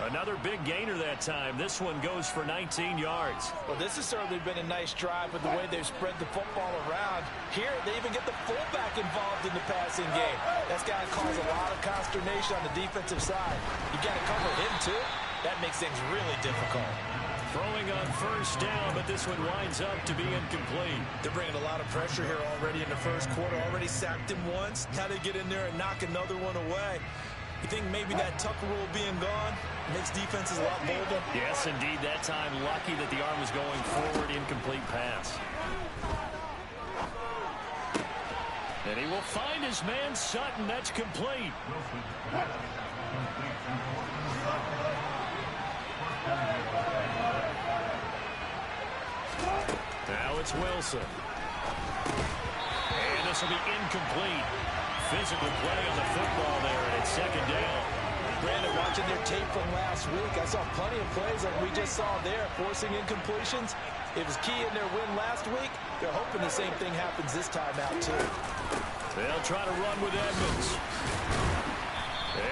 Another big gainer that time. This one goes for 19 yards. Well, this has certainly been a nice drive with the way they've spread the football around. Here, they even get the fullback involved in the passing game. That's got to cause a lot of consternation on the defensive side. You got to cover him, too. That makes things really difficult. Throwing on first down, but this one winds up to be incomplete. They're bringing a lot of pressure here already in the first quarter. Already sacked him once. Now they get in there and knock another one away. You think maybe that Tucker rule being gone makes defenses a lot bolder? Yes, indeed. That time, lucky that the arm was going forward. Incomplete pass. And he will find his man, Sutton. That's complete. Now it's Wilson. And this will be incomplete. Physical play on the football there, and it's second down. Brandon, watching their tape from last week, I saw plenty of plays like we just saw there, forcing incompletions. It was key in their win last week. They're hoping the same thing happens this time out, too. They'll try to run with Edmonds.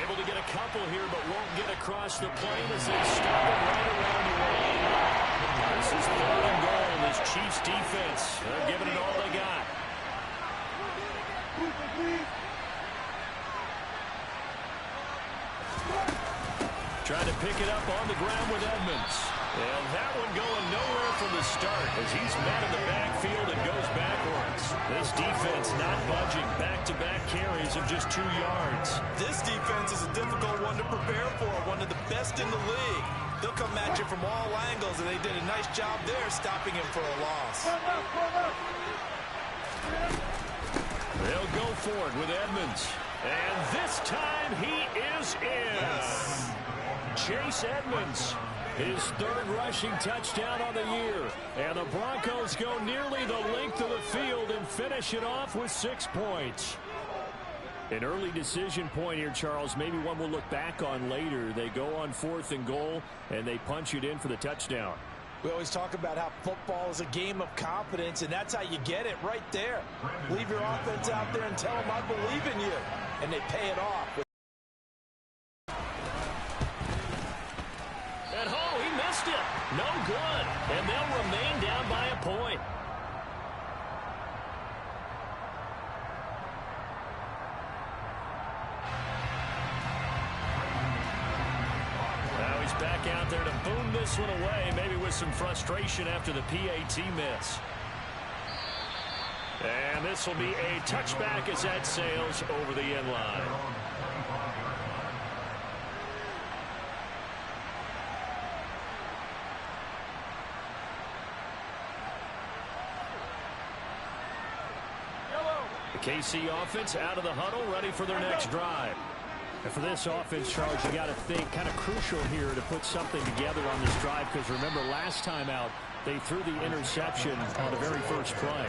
Able to get a couple here, but won't get across the plane as they stop it right around the lane. This is 3rd and goal. this Chiefs defense. They're giving it all they got. Trying to pick it up on the ground with Edmonds. And that one going nowhere from the start as he's met in the backfield and goes backwards. This defense not budging. Back-to-back carries of just 2 yards. This defense is a difficult one to prepare for, one of the best in the league. They'll come at you from all angles, and they did a nice job there stopping him for a loss. They'll go for it with Edmonds. And this time he is in. Yes. Chase Edmonds, his 3rd rushing touchdown on the year. And the Broncos go nearly the length of the field and finish it off with 6 points. An early decision point here, Charles. Maybe one we'll look back on later. They go on 4th and goal, and they punch it in for the touchdown. We always talk about how football is a game of confidence, and that's how you get it right there. Leave your offense out there and tell them, I believe in you. And they pay it off. At home, he missed it. No good. And they'll remain down by a point. Now he's back out there to boom this one away, maybe with some frustration after the PAT miss. And this will be a touchback as that sails over the end line. The KC offense out of the huddle, ready for their next drive. And for this offense, Charles, you got to think kind of crucial here to put something together on this drive, because remember last time out they threw the interception on the very first play.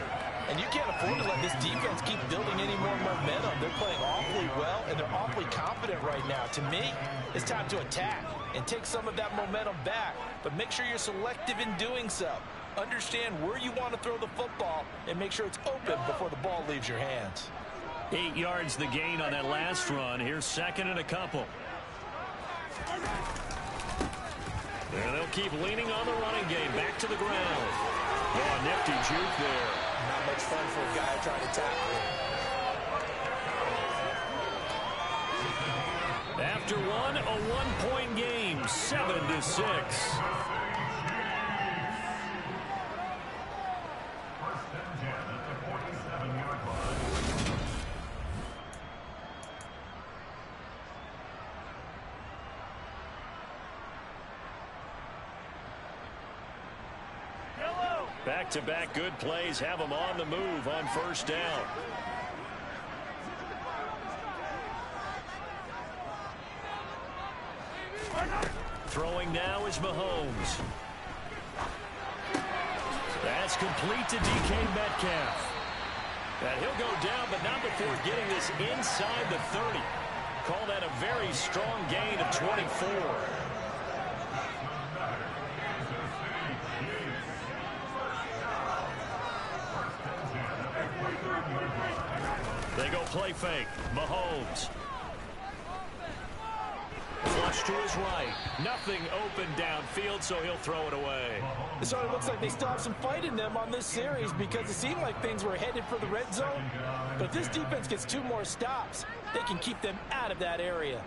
And you can't afford to let this defense keep building any more momentum. They're playing awfully well, and they're awfully confident right now. To me, it's time to attack and take some of that momentum back. But make sure you're selective in doing so. Understand where you want to throw the football and make sure it's open before the ball leaves your hands. 8 yards the gain on that last run. Here's 2nd and a couple. And they'll keep leaning on the running game. Back to the ground. Oh, nifty juke there. Not much fun for a guy trying to tackle him. After one, a 1-point game, 7-6. Back-to-back good plays have them on the move on 1st down. Throwing now is Mahomes. That's complete to DK Metcalf. And he'll go down, but not before getting this inside the 30. Call that a very strong gain of 24. They go play fake. Mahomes. Flush to his right. Nothing open downfield, so he'll throw it away. It sort of looks like they still have some fight in them on this series because it seemed like things were headed for the red zone. But if this defense gets 2 more stops, they can keep them out of that area.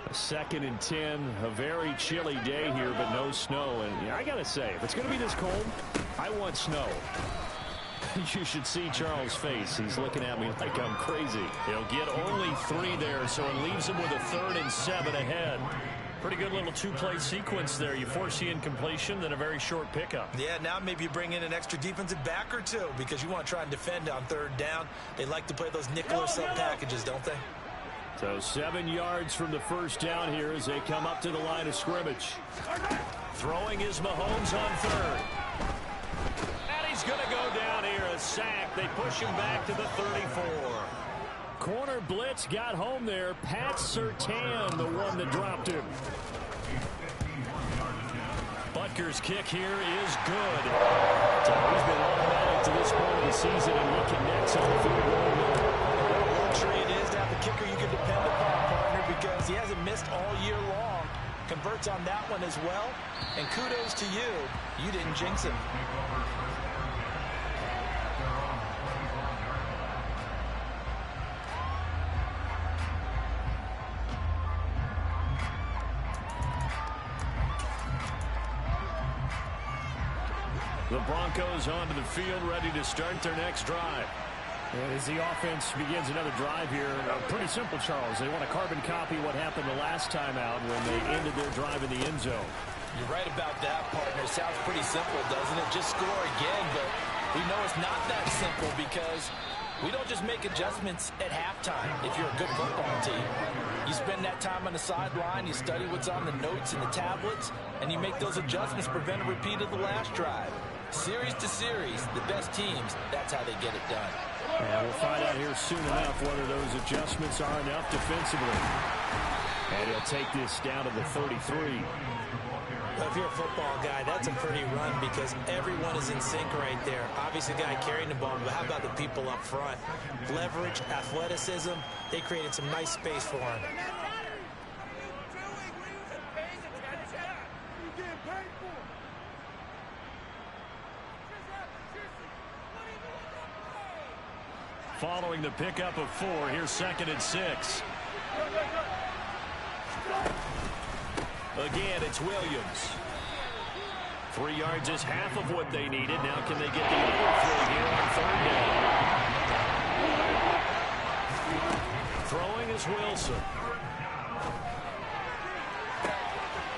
A 2nd and 10, a very chilly day here, but no snow. And I got to say, if it's going to be this cold, I want snow. You should see Charles' face. He's looking at me like I'm crazy. He'll get only 3 there, so it leaves him with a 3rd and 7 ahead. Pretty good little 2-play sequence there. You force the incompletion, then a very short pickup. Yeah, now maybe you bring in an extra defensive back or 2 because you want to try and defend on 3rd down. They like to play those nickel or sub packages, don't they? So 7 yards from the 1st down here as they come up to the line of scrimmage. Throwing is Mahomes on 3rd. And he's going to go down here, a sack. They push him back to the 34. Corner blitz got home there. Pat Surtain, the one that dropped him. Butker's kick here is good. So he's been automatic to this point of the season, and he connects on the field goal. What a luxury it is to have a kicker you can depend because he hasn't missed all year long. Converts on that one as well. And kudos to you. You didn't jinx him. The Broncos onto the field, ready to start their next drive. And as the offense begins another drive here, pretty simple, Charles. They want to carbon copy what happened the last time out when they ended their drive in the end zone. You're right about that, partner. Sounds pretty simple, doesn't it? Just score again, but we know it's not that simple because we don't just make adjustments at halftime if you're a good football team. You spend that time on the sideline, you study what's on the notes and the tablets, and you make those adjustments to prevent a repeat of the last drive. Series to series, the best teams, that's how they get it done. Yeah, we'll find out here soon enough whether those adjustments are enough defensively. And he'll take this down to the 33. Well, if you're a football guy, that's a pretty run because everyone is in sync right there. Obviously, the guy carrying the ball, but how about the people up front? Leverage, athleticism, they created some nice space for him. Following the pickup of 4, here's 2nd and 6. Again, it's Williams. 3 yards is half of what they needed. Now can they get the other 3 here on 3rd down? Throwing is Wilson.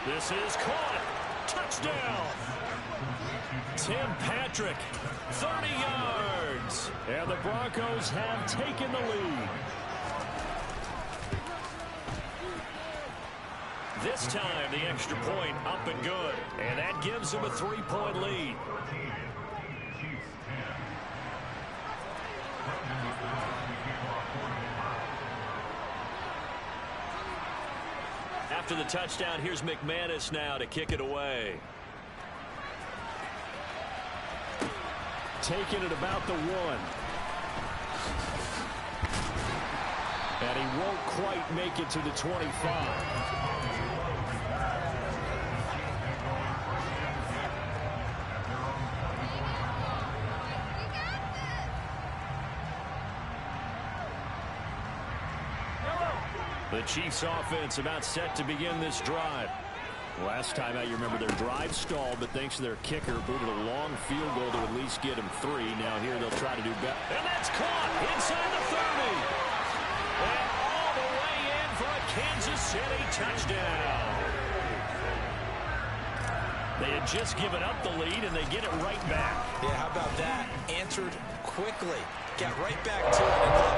This is caught. Touchdown. Tim Patrick, 30 yards. And the Broncos have taken the lead. This time, the extra point up and good. And that gives them a 3-point lead. After the touchdown, here's McManus now to kick it away. Taking it about the 1. And he won't quite make it to the 25. The Chiefs offense about set to begin this drive. Last time out, you remember their drive stalled, but thanks to their kicker, booted a long field goal to at least get them 3. Now here they'll try to do better. And that's caught inside the 30. And all the way in for a Kansas City touchdown. They had just given up the lead, and they get it right back. Yeah, how about that? Answered quickly. Got right back to it. And look,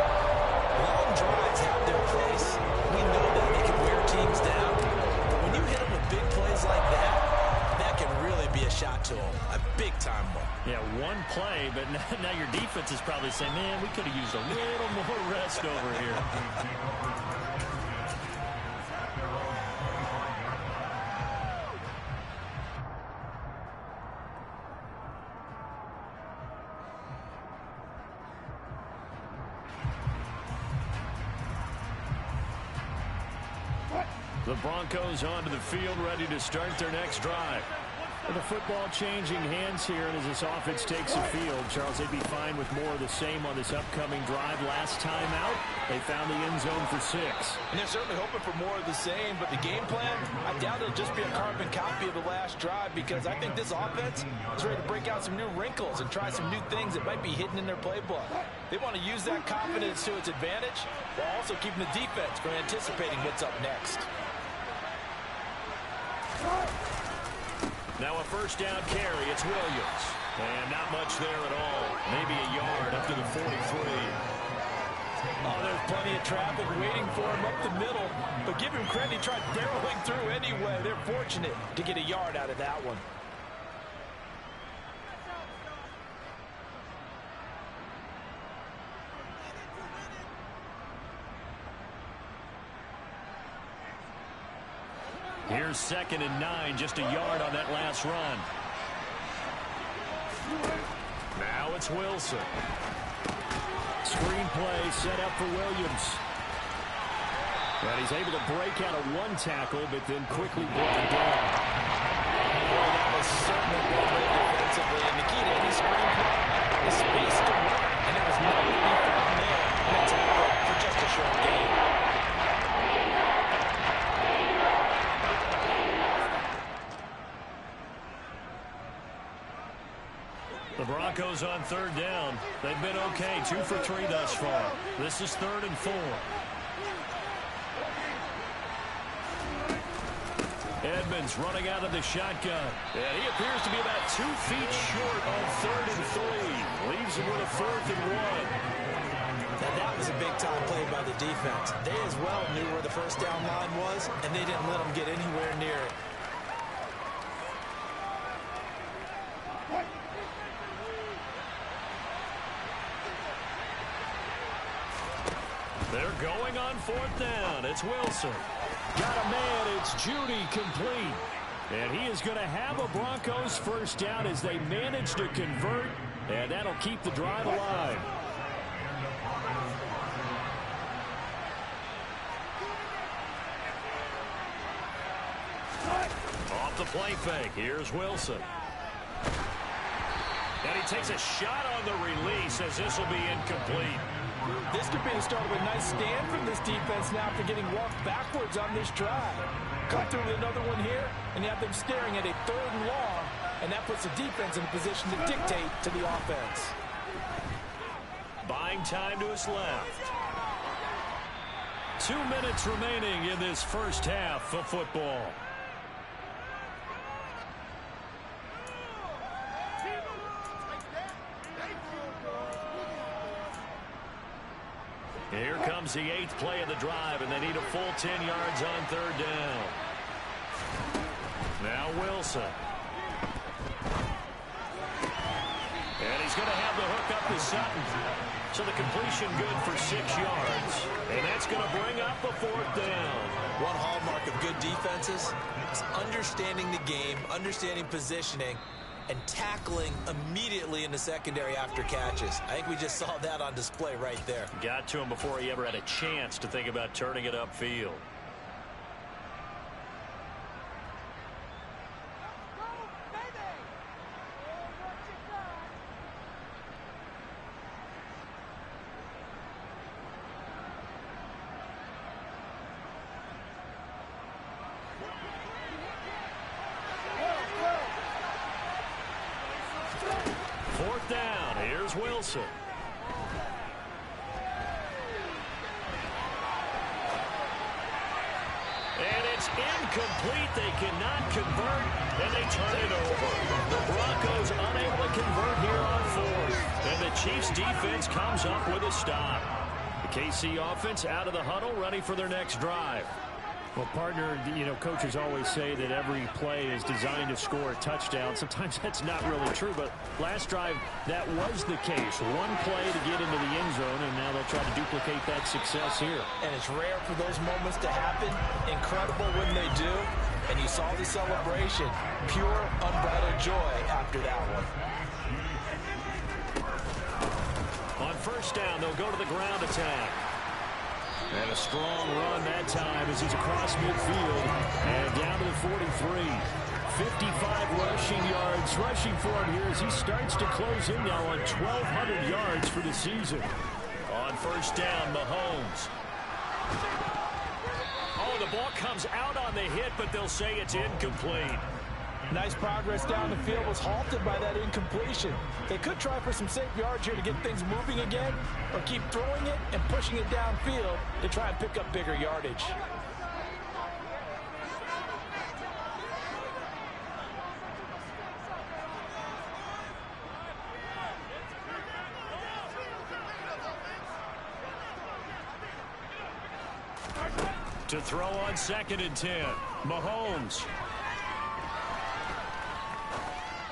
long drives have their place. We know that they can wear teams down. But when you hit them with big plays like that, that can really be a shot to them. A big-time one. Yeah, one play, but now your defense is probably saying, man, we could have used a little more rest over here. The Broncos onto the field, ready to start their next drive. The football changing hands here, and as this offense takes the field, Charles, they'd be fine with more of the same on this upcoming drive. Last time out, they found the end zone for 6. And they're certainly hoping for more of the same, but the game plan, I doubt it'll just be a carbon copy of the last drive because I think this offense is ready to break out some new wrinkles and try some new things that might be hidden in their playbook. They want to use that confidence to its advantage while also keeping the defense from anticipating what's up next. Now a first down carry. It's Williams. And not much there at all. Maybe a yard up to the 43. Oh, there's plenty of traffic waiting for him up the middle. But give him credit, he tried barreling through anyway. They're fortunate to get a yard out of that one. Here's 2nd and 9, just a yard on that last run. Now it's Wilson. Screenplay set up for Williams. And he's able to break out of one tackle, but then quickly brought it down. Well, that was certainly well played defensively. And the key to any screenplay is space to work. And there was nothing to be found there in a tackle for just a short game. The Broncos on third down. They've been okay, 2 for 3 thus far. This is 3rd and 4. Edmonds running out of the shotgun. And he appears to be about 2 feet short on 3rd and 3. Leaves him with a 4th and 1. Now that was a big-time play by the defense. They as well knew where the first down line was, and they didn't let them get anywhere near it. They're going on 4th down. It's Wilson. Got a man. It's Judy complete. And he is going to have a Broncos first down as they manage to convert. And that'll keep the drive alive. Off the play fake. Here's Wilson. And he takes a shot on the release as this will be incomplete. This could be the start of a nice stand from this defense now after getting walked backwards on this drive. Cut through another one here, and you have them staring at a 3rd and long, and that puts the defense in a position to dictate to the offense. Buying time to his left. 2 minutes remaining in this first half of football. Here comes the 8th play of the drive, and they need a full 10 yards on 3rd down. Now Wilson. And he's going to have the hook up to Sutton. So the completion good for 6 yards. And that's going to bring up a 4th down. One hallmark of good defenses is understanding the game, understanding positioning, and tackling immediately in the secondary after catches. I think we just saw that on display right there. Got to him before he ever had a chance to think about turning it upfield. Wilson. And it's incomplete. They cannot convert, and they turn it over. The Broncos unable to convert here on 4th. And the Chiefs defense comes up with a stop. The KC offense out of the huddle, ready for their next drive. Well, partner, coaches always say that every play is designed to score a touchdown. Sometimes that's not really true, but last drive, that was the case. One play to get into the end zone, and now they'll try to duplicate that success here. And it's rare for those moments to happen. Incredible when they do. And you saw the celebration. Pure, unbridled joy after that one. On 1st down, they'll go to the ground attack. And a strong run that time as he's across midfield and down to the 43. 55 rushing yards rushing for him here as he starts to close in now on 1,200 yards for the season. On 1st down, Mahomes. Oh, the ball comes out on the hit, but they'll say it's incomplete. Nice progress down the field was halted by that incompletion. They could try for some safe yards here to get things moving again, or keep throwing it and pushing it downfield to try and pick up bigger yardage. To throw on 2nd and 10, Mahomes.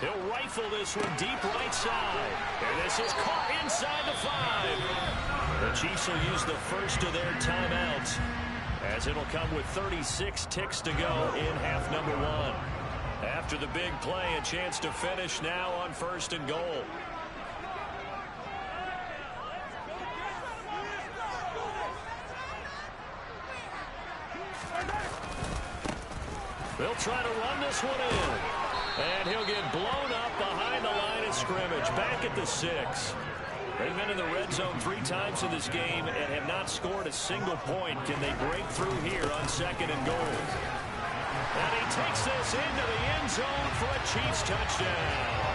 He'll rifle this one deep right side. And this is caught inside the 5. The Chiefs will use the first of their timeouts as it'll come with 36 ticks to go in half number 1. After the big play, a chance to finish now on 1st and goal. They'll try to run this one in. And he'll get blown up behind the line of scrimmage. Back at the 6. They've been in the red zone 3 times in this game and have not scored a single point. Can they break through here on 2nd and goal? And he takes this into the end zone for a Chiefs touchdown.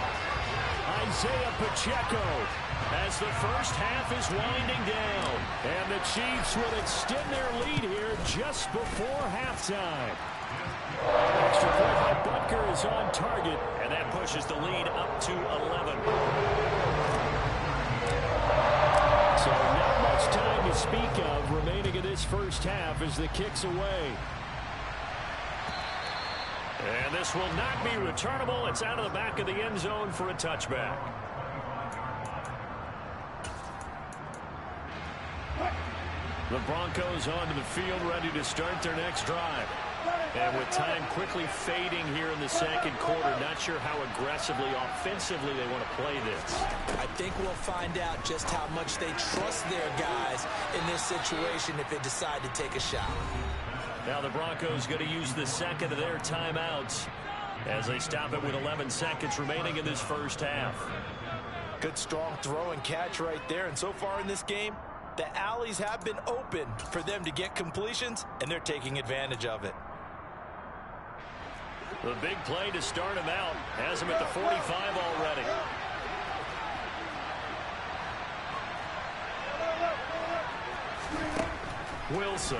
Isaiah Pacheco as the first half is winding down. And the Chiefs will extend their lead here just before halftime. Extra point by Butker is on target. And that pushes the lead up to 11. So not much time to speak of remaining in this first half as the kick's away. And this will not be returnable. It's out of the back of the end zone for a touchback. The Broncos onto the field, ready to start their next drive. And with time quickly fading here in the second quarter, not sure how aggressively, offensively they want to play this. I think we'll find out just how much they trust their guys in this situation if they decide to take a shot. Now the Broncos going to use the second of their timeouts as they stop it with 11 seconds remaining in this first half. Good strong throw and catch right there. And so far in this game, the alleys have been open for them to get completions, and they're taking advantage of it. The big play to start him out has him at the 45 already. Wilson.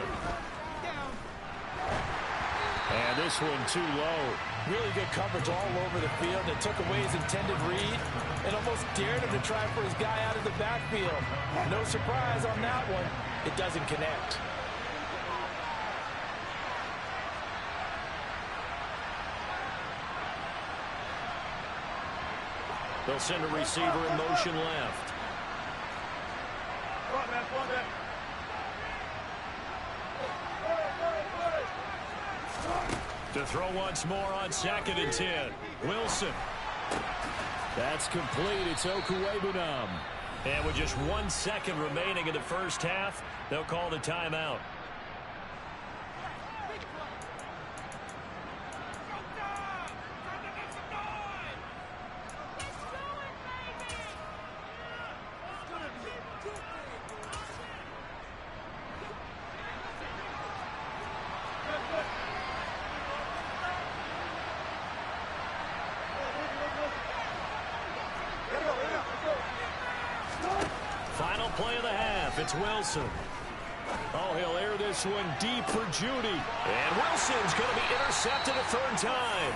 And this one too low. Really good coverage all over the field. It took away his intended read and almost dared him to try for his guy out of the backfield. No surprise on that one. It doesn't connect. They'll send a receiver in motion left. To throw once more on 2nd and 10. Wilson. That's complete. It's Okuwebunam. And with just 1 second remaining in the first half, they'll call the timeout. Final play of the half. It's Wilson. Oh, he'll air this one deep for Judy. And Wilson's going to be intercepted a 3rd time.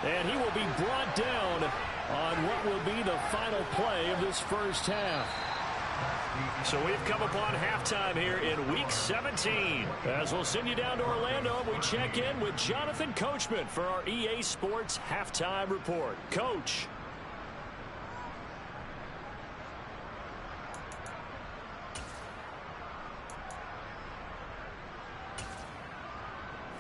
And he will be brought down on what will be the final play of this first half. So we've come upon halftime here in Week 17. As we'll send you down to Orlando, we check in with Jonathan Coachman for our EA Sports Halftime Report. Coach.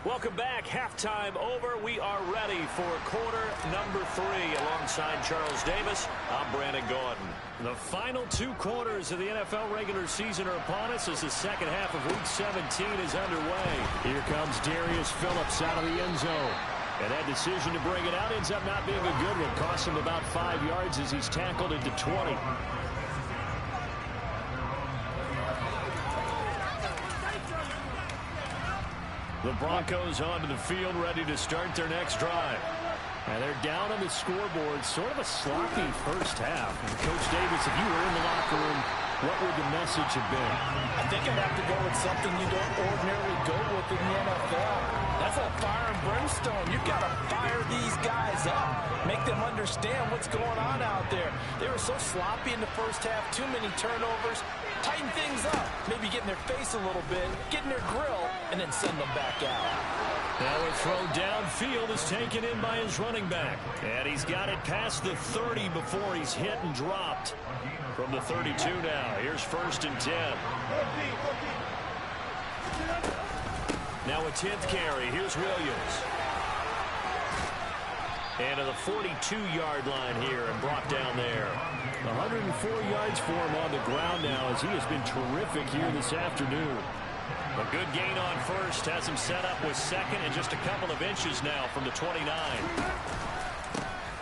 Welcome back. Halftime over. We are ready for quarter number 3. Alongside Charles Davis, I'm Brandon Gordon. The final 2 quarters of the NFL regular season are upon us as the second half of Week 17 is underway. Here comes Darius Phillips out of the end zone. And that decision to bring it out ends up not being a good one. Costs him about 5 yards as he's tackled into 20. The Broncos onto the field, ready to start their next drive. And they're down on the scoreboard, sort of a sloppy first half. And Coach Davis, if you were in the locker room, what would the message have been? I think I'd have to go with something you don't ordinarily go with in the NFL. That's a fire and brimstone. You've got to fire these guys up. Make them understand what's going on out there. They were so sloppy in the first half, too many turnovers. Tighten things up. Maybe get in their face a little bit, get in their grill, and then send them back out. Now a throw downfield is taken in by his running back. And he's got it past the 30 before he's hit and dropped. From the 32 now. Here's 1st and 10. Now a 10th carry. Here's Williams. And to the 42-yard line here and brought down there. 104 yards for him on the ground now as he has been terrific here this afternoon. A good gain on first has him set up with second and just a couple of inches now from the 29.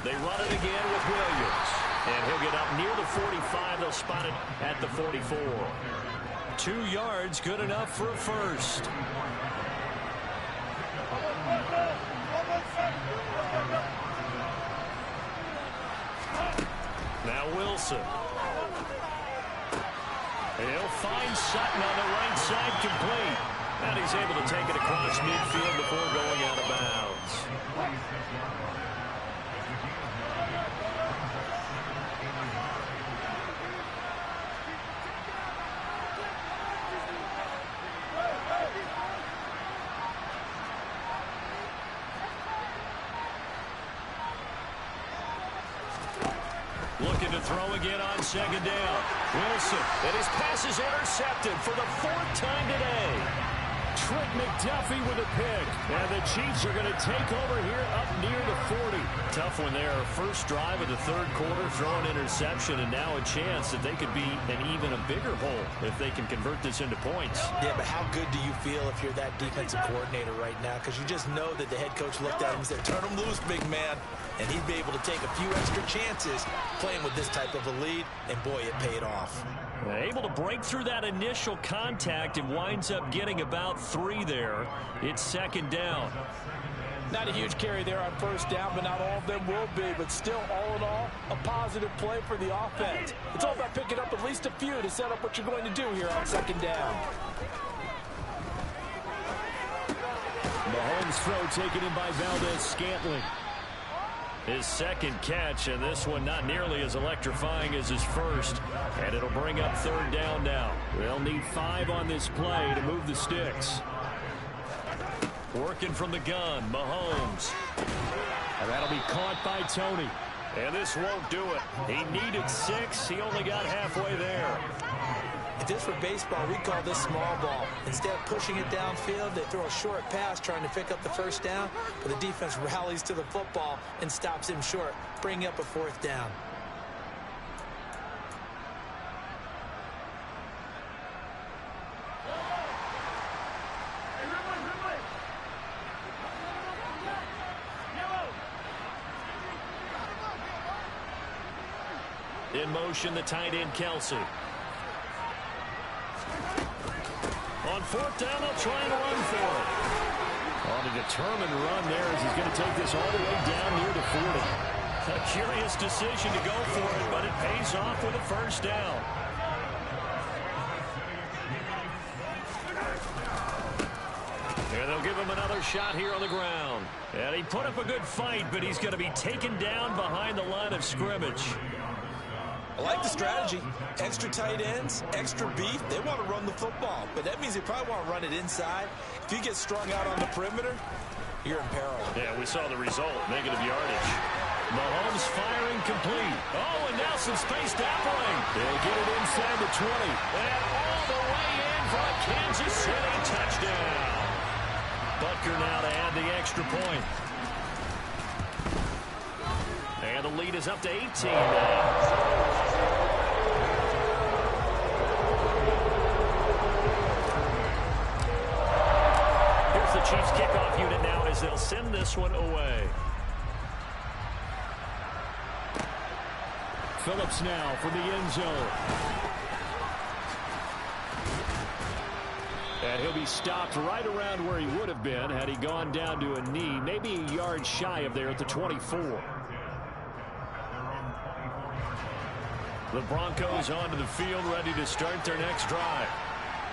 They run it again with Williams. And he'll get up near the 45. They'll spot it at the 44. 2 yards, good enough for a first. Now Wilson. He'll find Sutton on the right side, complete. And he's able to take it across midfield before going out of bounds. Looking to throw again on second down. Wilson, and his pass is intercepted for the 4th time today. Trent McDuffie with a pick. And the Chiefs are going to take over here up near the 40. Tough one there. First drive of the 3rd quarter, throw an interception, and now a chance that they could be an even a bigger hole if they can convert this into points. Yeah, but how good do you feel if you're that defensive coordinator right now? Because you just know that the head coach looked at him and said, turn him loose, big man. And he'd be able to take a few extra chances playing with this type of a lead, and boy, it paid off. Able to break through that initial contact and winds up getting about 3 there. It's second down. Not a huge carry there on first down, but not all of them will be. But still, all in all, a positive play for the offense. It's all about picking up at least a few to set up what you're going to do here on second down. Mahomes' throw taken in by Valdez-Scantling. His second catch, and this one not nearly as electrifying as his first. And it'll bring up 3rd down now. They'll need 5 on this play to move the sticks. Working from the gun, Mahomes. And that'll be caught by Tony. And this won't do it. He needed 6. He only got halfway there. If this were baseball, we'd call this small ball. Instead of pushing it downfield, they throw a short pass trying to pick up the first down, but the defense rallies to the football and stops him short, bringing up a 4th down. In motion, the tight end, Kelsey. On 4th down, they'll try and run for it. On a determined run there as he's going to take this all the way down near the 40. A curious decision to go for it, but it pays off with a first down. And they'll give him another shot here on the ground. And he put up a good fight, but he's going to be taken down behind the line of scrimmage. I like the strategy. Extra tight ends, extra beef. They want to run the football, but that means they probably want to run it inside. If you get strung out on the perimeter, you're in peril. Yeah, we saw the result. Negative yardage. Mahomes firing complete. Oh, and now some space dappling. They'll get it inside the 20. And all the way in for a Kansas City touchdown. Butker now to add the extra point. And the lead is up to 18 now. Here's the Chiefs kickoff unit now as they'll send this one away. Phillips now from the end zone. And he'll be stopped right around where he would have been had he gone down to a knee, maybe a yard shy of there at the 24. The Broncos onto the field, ready to start their next drive.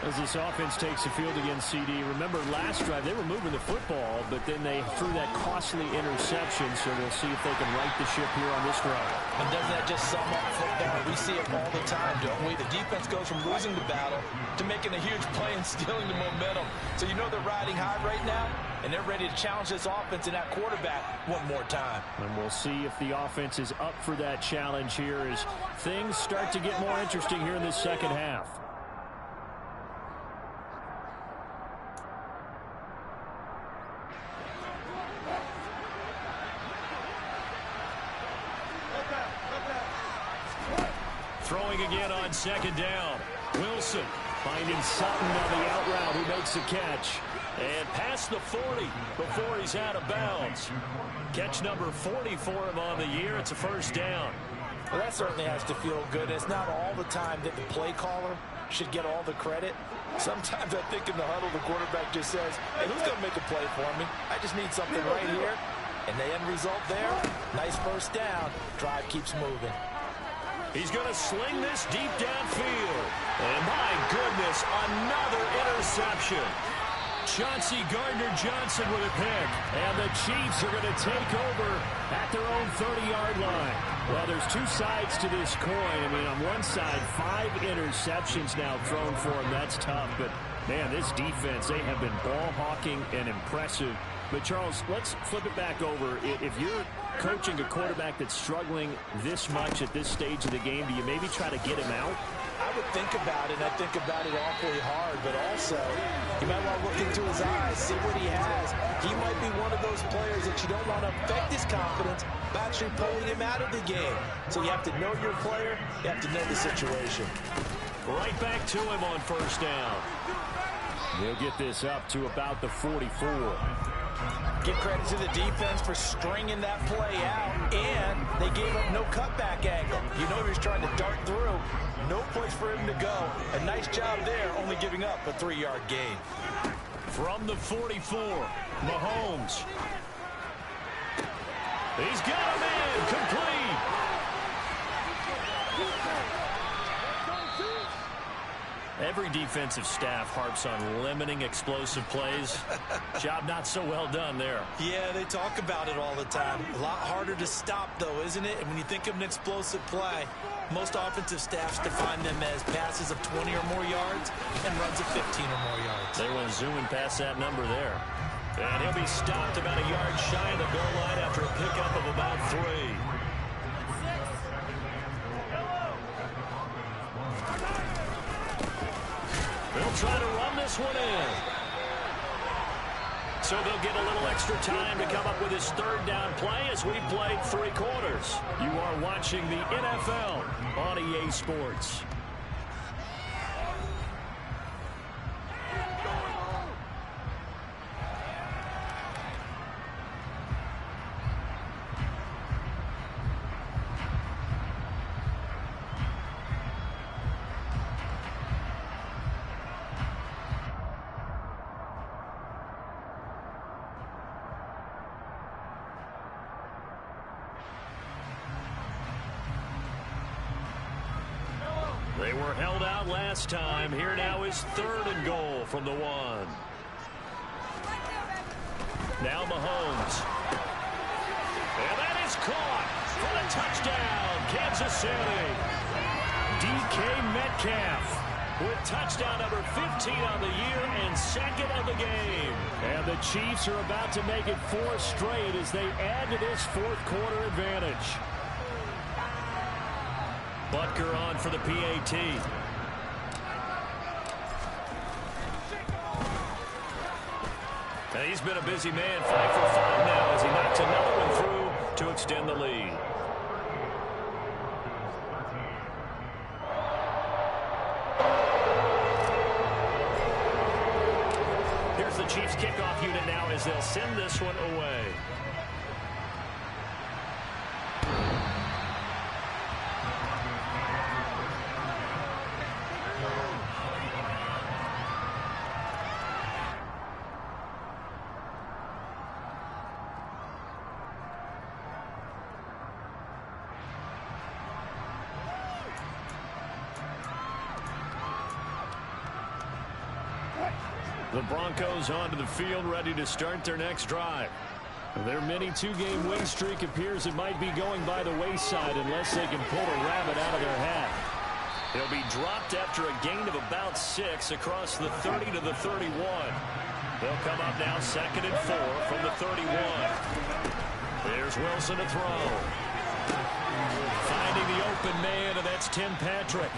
As this offense takes the field against CD, remember last drive they were moving the football, but then they threw that costly interception, so we'll see if they can right the ship here on this drive. And doesn't that just sum up football? We see it all the time, don't we? The defense goes from losing the battle to making a huge play and stealing the momentum. So you know they're riding high right now, and they're ready to challenge this offense and that quarterback one more time. And we'll see if the offense is up for that challenge here as things start to get more interesting here in this second half. Throwing again on second down. Wilson. Finding Sutton on the out route who makes the catch. And past the 40 before he's out of bounds. Catch number 40 for him on the year. It's a first down. Well, that certainly has to feel good. It's not all the time that the play caller should get all the credit. Sometimes I think in the huddle, the quarterback just says, hey, who's going to make a play for me? I just need something right here. And the end result there, nice first down. Drive keeps moving. He's going to sling this deep downfield. And my goodness, another interception. Chauncey Gardner-Johnson with a pick. And the Chiefs are going to take over at their own 30-yard line. Well, there's two sides to this coin. I mean, on one side, 5 interceptions now thrown for him. That's tough. But, man, this defense, they have been ball hawking and impressive. But, Charles, let's flip it back over. If you're coaching a quarterback that's struggling this much at this stage of the game, do you maybe try to get him out? I would think about it, and I think about it awfully hard, but also you might want to look into his eyes, see what he has. He might be one of those players that you don't want to affect his confidence by actually pulling him out of the game. So you have to know your player, you have to know the situation. Right back to him on first down. They'll get this up to about the 44. Give credit to the defense for stringing that play out, and they gave up no cutback angle. You know he was trying to dart through. No place for him to go. A nice job there, only giving up a 3-yard gain. From the 44, Mahomes. He's got him in, complete. Every defensive staff harps on limiting explosive plays. Job not so well done there. Yeah, they talk about it all the time. A lot harder to stop, though, isn't it? And when you think of an explosive play, most offensive staffs define them as passes of 20 or more yards and runs of 15 or more yards. They went zooming past that number there. And he'll be stopped about a yard shy of the goal line after a pickup of about 3. They'll try to run this one in. So they'll get a little extra time to come up with his third down play as we've played 3 quarters. You are watching the NFL on EA Sports. They were held out last time. Here now is 3rd and goal from the 1. Now Mahomes. And that is caught for the touchdown, Kansas City. DK Metcalf with touchdown number 15 on the year and 2nd of the game. And the Chiefs are about to make it 4 straight as they add to this 4th quarter advantage. Butker on for the PAT. And he's been a busy man, 5 for 5 now as he knocks another one through to extend the lead. Here's the Chiefs kickoff unit now as they'll send this one away. The Broncos onto the field, ready to start their next drive. Their mini 2-game win streak appears it might be going by the wayside unless they can pull a rabbit out of their hat. They'll be dropped after a gain of about 6 across the 30 to the 31. They'll come up now 2nd and 4 from the 31. There's Wilson to throw. Finding the open man, and that's Tim Patrick.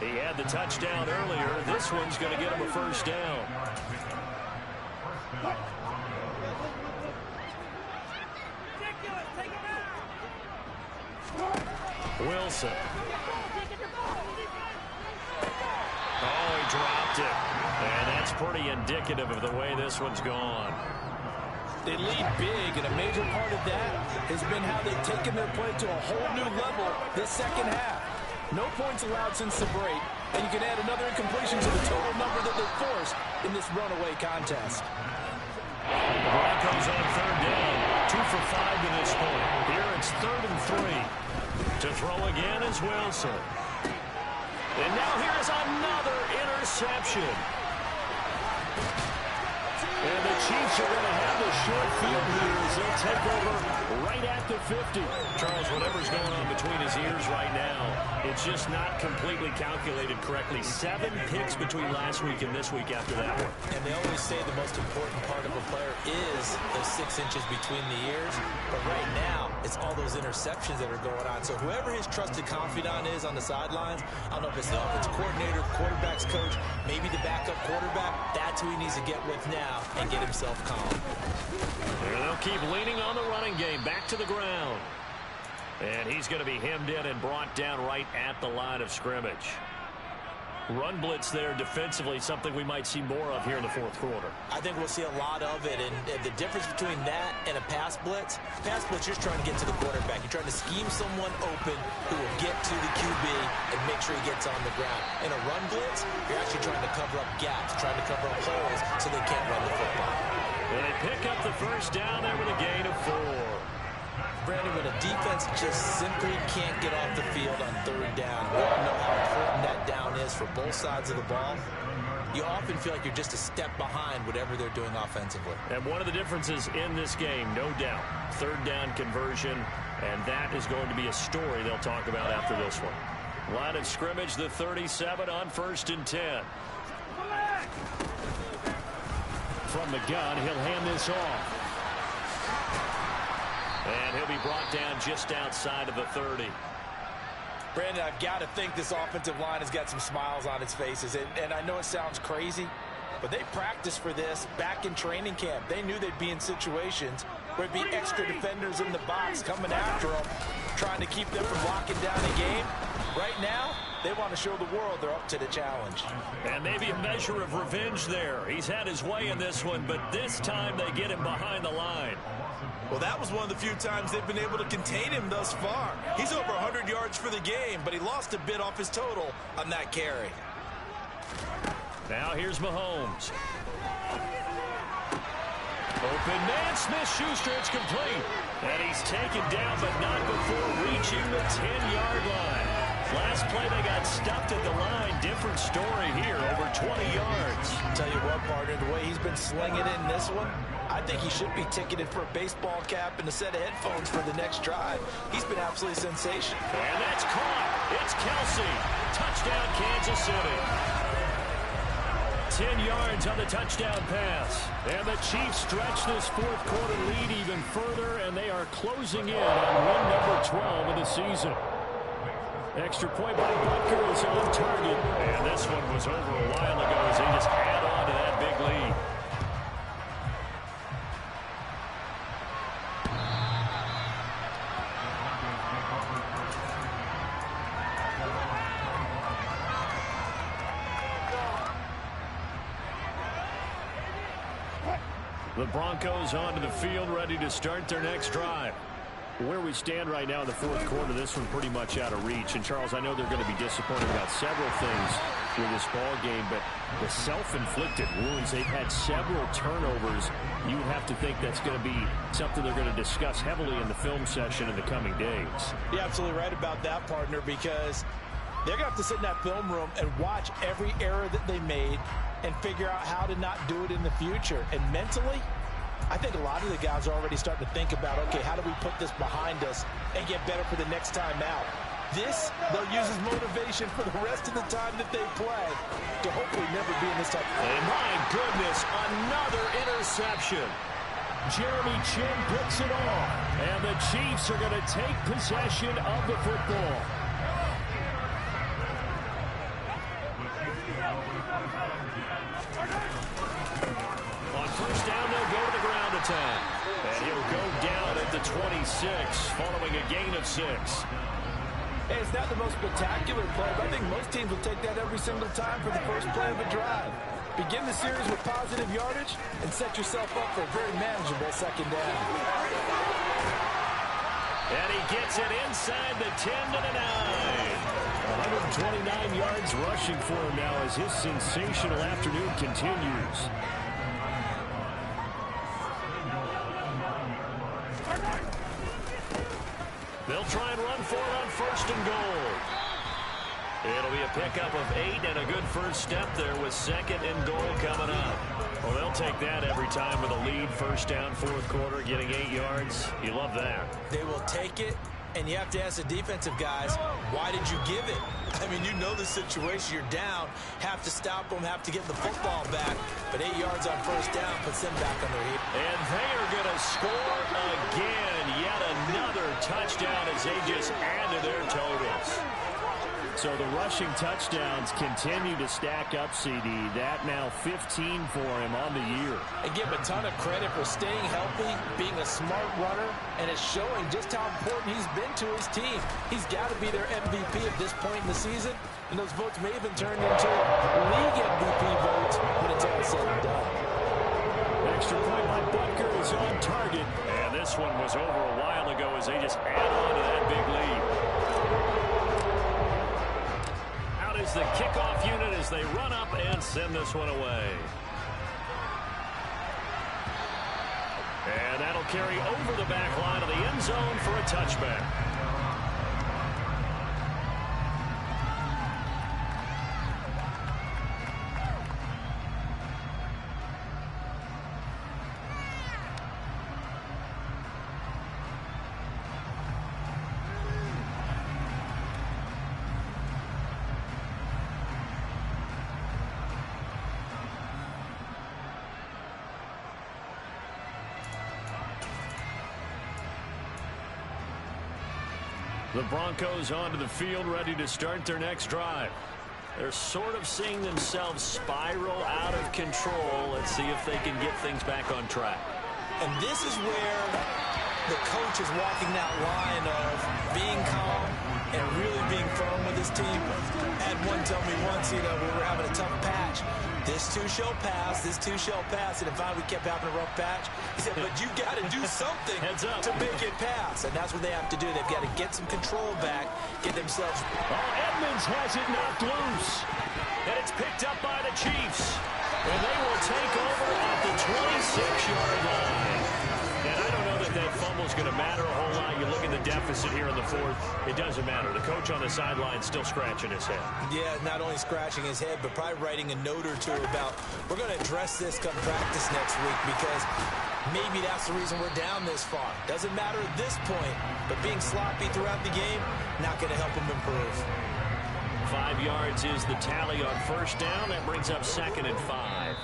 He had the touchdown earlier. This one's going to get him a first down. Wilson. Oh, he dropped pretty indicative of the way this one's gone. They lead big, and a major part of that has been how they've taken their play to a whole new level this second half. No points allowed since the break, and you can add another incompletion to the total number that they forced in this runaway contest. Broncos on third down. 2 for 5 to this point. Here it's 3rd and 3. To throw again is Wilson. And now here's another interception. And the Chiefs are going to have the short field here as they'll take over right at the 50. Charles, whatever's going on between his ears right now, it's just not completely calculated correctly. 7 picks between last week and this week after that one. And they always say the most important part of a player is those 6 inches between the ears. But right now, it's all those interceptions that are going on. So whoever his trusted confidant is on the sidelines, I don't know if it's the offensive coordinator, quarterback's coach, maybe the backup quarterback, that's who he needs to get with now and get himself calm. And they'll keep leaning on the running game. Back to the ground. And he's going to be hemmed in and brought down right at the line of scrimmage. Run blitz there defensively, something we might see more of here in the fourth quarter. I think we'll see a lot of it, and the difference between that and a pass blitz, you're just trying to get to the quarterback. You're trying to scheme someone open who will get to the QB and make sure he gets on the ground. In a run blitz, you're actually trying to cover up gaps, trying to cover up holes so they can't run the football. And they pick up the first down there with a gain of 4. Brandon, when a defense just simply can't get off the field on third down, we all know how important that down is for both sides of the ball. You often feel like you're just a step behind whatever they're doing offensively. And one of the differences in this game, no doubt, third down conversion, and that is going to be a story they'll talk about after this one. Line of scrimmage, the 37 on 1st and 10. From the gun, he'll hand this off. And he'll be brought down just outside of the 30. Brandon, I've got to think this offensive line has got some smiles on its faces. And I know it sounds crazy, but they practiced for this back in training camp. They knew they'd be in situations where there'd be extra defenders in the box coming after them, trying to keep them from locking down the game. Right now, they want to show the world they're up to the challenge. And maybe a measure of revenge there. He's had his way in this one, but this time they get him behind the line. Well, that was one of the few times they've been able to contain him thus far. He's over 100 yards for the game, but he lost a bit off his total on that carry. Now here's Mahomes. Open man, Smith-Schuster, it's complete. And he's taken down, but not before reaching the 10-yard line. Last play, they got stuffed at the line. Different story here, over 20 yards. Tell you what, partner, the way he's been slinging it in this one, I think he should be ticketed for a baseball cap and a set of headphones for the next drive. He's been absolutely sensational. And that's caught. It's Kelsey. Touchdown, Kansas City. 10 yards on the touchdown pass. And the Chiefs stretch this fourth quarter lead even further, and they are closing in on win number 12 of the season. Extra point by Butker is on target. And this one was over a while ago as they just add on to that big lead. The Broncos onto the field, ready to start their next drive. Where we stand right now in the fourth quarter, this one pretty much out of reach. And, Charles, I know they're going to be disappointed about several things with this ball game, but the self-inflicted wounds, they've had several turnovers. You have to think that's going to be something they're going to discuss heavily in the film session in the coming days. You're absolutely right about that, partner, because they're going to have to sit in that film room and watch every error that they made and figure out how to not do it in the future. And mentally, I think a lot of the guys are already starting to think about, okay, how do we put this behind us and get better for the next time out? This, they'll use as motivation for the rest of the time that they play to hopefully never be in this type of... And my goodness, another interception. Jeremy Chin picks it off, and the Chiefs are going to take possession of the football. On first down, they'll go to the ground attack. And he'll go down at the 26, following a gain of 6. Hey, it's not the most spectacular play, but I think most teams will take that every single time for the first play of a drive. Begin the series with positive yardage and set yourself up for a very manageable second down. And he gets it inside the 10 to the 9. 129 yards rushing for him now as his sensational afternoon continues. They'll try and run for it on 1st and goal. It'll be a pickup of 8 and a good first step there with 2nd and goal coming up. Well, they'll take that every time with a lead. 1st down, 4th quarter, getting 8 yards. You love that. They will take it, and you have to ask the defensive guys, why did you give it? I mean, you know the situation. You're down, have to stop them, have to get the football back. But 8 yards on 1st down puts them back on their heels. And they are going to score again. Yet another touchdown as they just add to their totals. So the rushing touchdowns continue to stack up, CD. That now 15 for him on the year. And give him a ton of credit for staying healthy, being a smart runner, and it's showing just how important he's been to his team. He's got to be their MVP at this point in the season, and those votes may have been turned into league MVP votes when it's all said and done. Extra point by Butker is on target. And this one was over a while ago as they just add on to that big lead. Is the kickoff unit as they run up and send this one away. And that'll carry over the back line of the end zone for a touchback. The Broncos onto the field, ready to start their next drive. They're sort of seeing themselves spiral out of control. Let's see if they can get things back on track. And this is where the coach is walking that line of being calm and really being firm with his team. I had one tell me once, we were having a tough patch. This too shall pass, this too shall pass. And finally we kept having a rough patch. He said, but you got to do something to make it pass. And that's what they have to do. They've got to get some control back, get themselves. Oh, Edmonds has it knocked loose. And it's picked up by the Chiefs. And they will take over at the 26-yard line. And I don't know that that fumble's going to matter a whole lot. You look at the deficit here in the 4th. It doesn't matter. The coach on the sideline still scratching his head. Yeah, not only scratching his head, but probably writing a note or two about, we're going to address this come practice next week because maybe that's the reason we're down this far. Doesn't matter at this point, but being sloppy throughout the game, not going to help him improve. 5 yards is the tally on 1st down. That brings up 2nd and 5.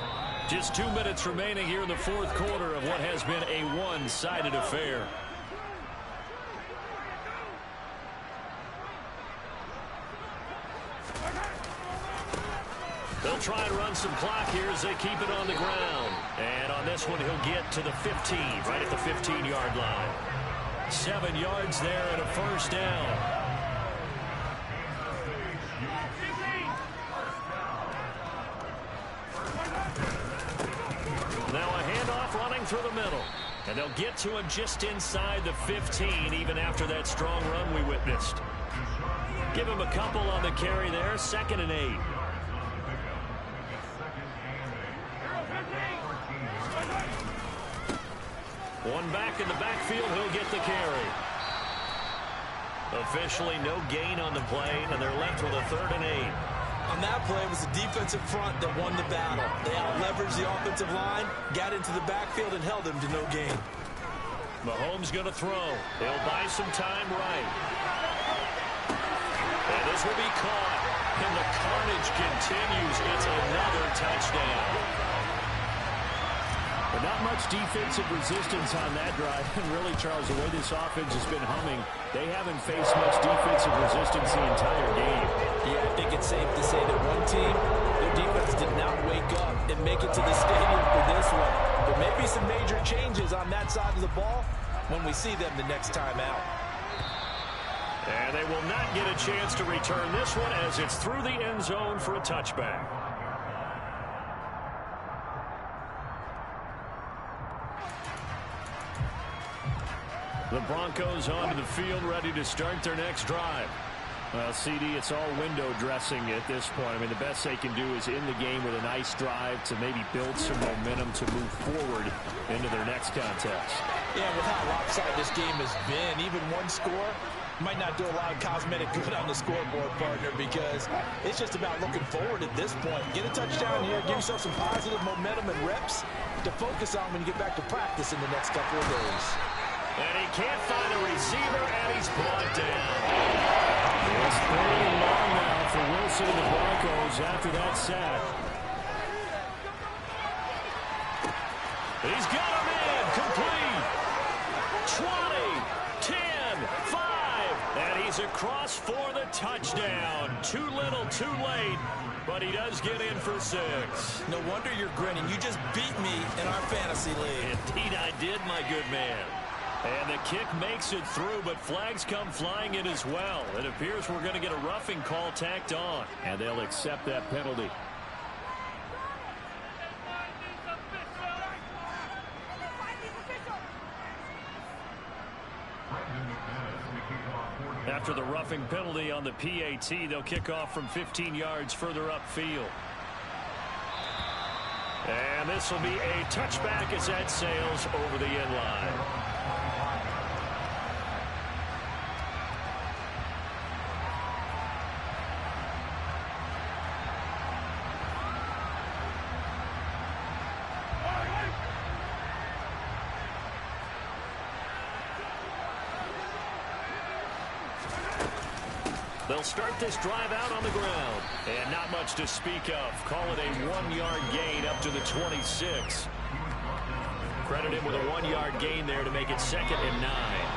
Just 2 minutes remaining here in the 4th quarter of what has been a one-sided affair. They'll try and run some clock here as they keep it on the ground. And on this one, he'll get to the 15, right at the 15-yard line. 7 yards there and a 1st down. Now a handoff running through the middle. And they'll get to him just inside the 15, even after that strong run we witnessed. Give him a couple on the carry there, 2nd and 8. One back in the backfield, he'll get the carry. Officially no gain on the play, and they're left with a 3rd and 8. On that play, it was the defensive front that won the battle. They out-leveraged the offensive line, got into the backfield, and held them to no gain. Mahomes going to throw. He'll buy some time right. And this will be caught. And the carnage continues. It's another touchdown. But not much defensive resistance on that drive. And really, Charles, the way this offense has been humming, they haven't faced much defensive resistance the entire game. Yeah, I think it's safe to say that one team, their defense did not wake up and make it to the stadium for this one. There may be some major changes on that side of the ball when we see them the next time out. And they will not get a chance to return this one as it's through the end zone for a touchback. The Broncos onto the field, ready to start their next drive. Well, CD, it's all window dressing at this point. I mean, the best they can do is in the game with a nice drive to maybe build some momentum to move forward into their next contest. Yeah, with how lopsided this game has been, even one score might not do a lot of cosmetic good on the scoreboard, partner, because it's just about looking forward at this point. Get a touchdown here, give yourself some positive momentum and reps to focus on when you get back to practice in the next couple of days. And he can't find a receiver, and he's brought down. It's 3rd and long now for Wilson and the Broncos after that sack. He's got him in, complete. 20, 10, 5, and he's across for the touchdown. Too little, too late, but he does get in for 6. No wonder you're grinning. You just beat me in our fantasy league. Indeed I did, my good man. And the kick makes it through, but flags come flying in as well. It appears we're going to get a roughing call tacked on, and they'll accept that penalty. After the roughing penalty on the PAT, they'll kick off from 15 yards further upfield. And this will be a touchback as that sails over the end line. They'll start this drive out on the ground. And not much to speak of. Call it a 1-yard gain up to the 26. Credit him with a 1-yard gain there to make it 2nd and 9.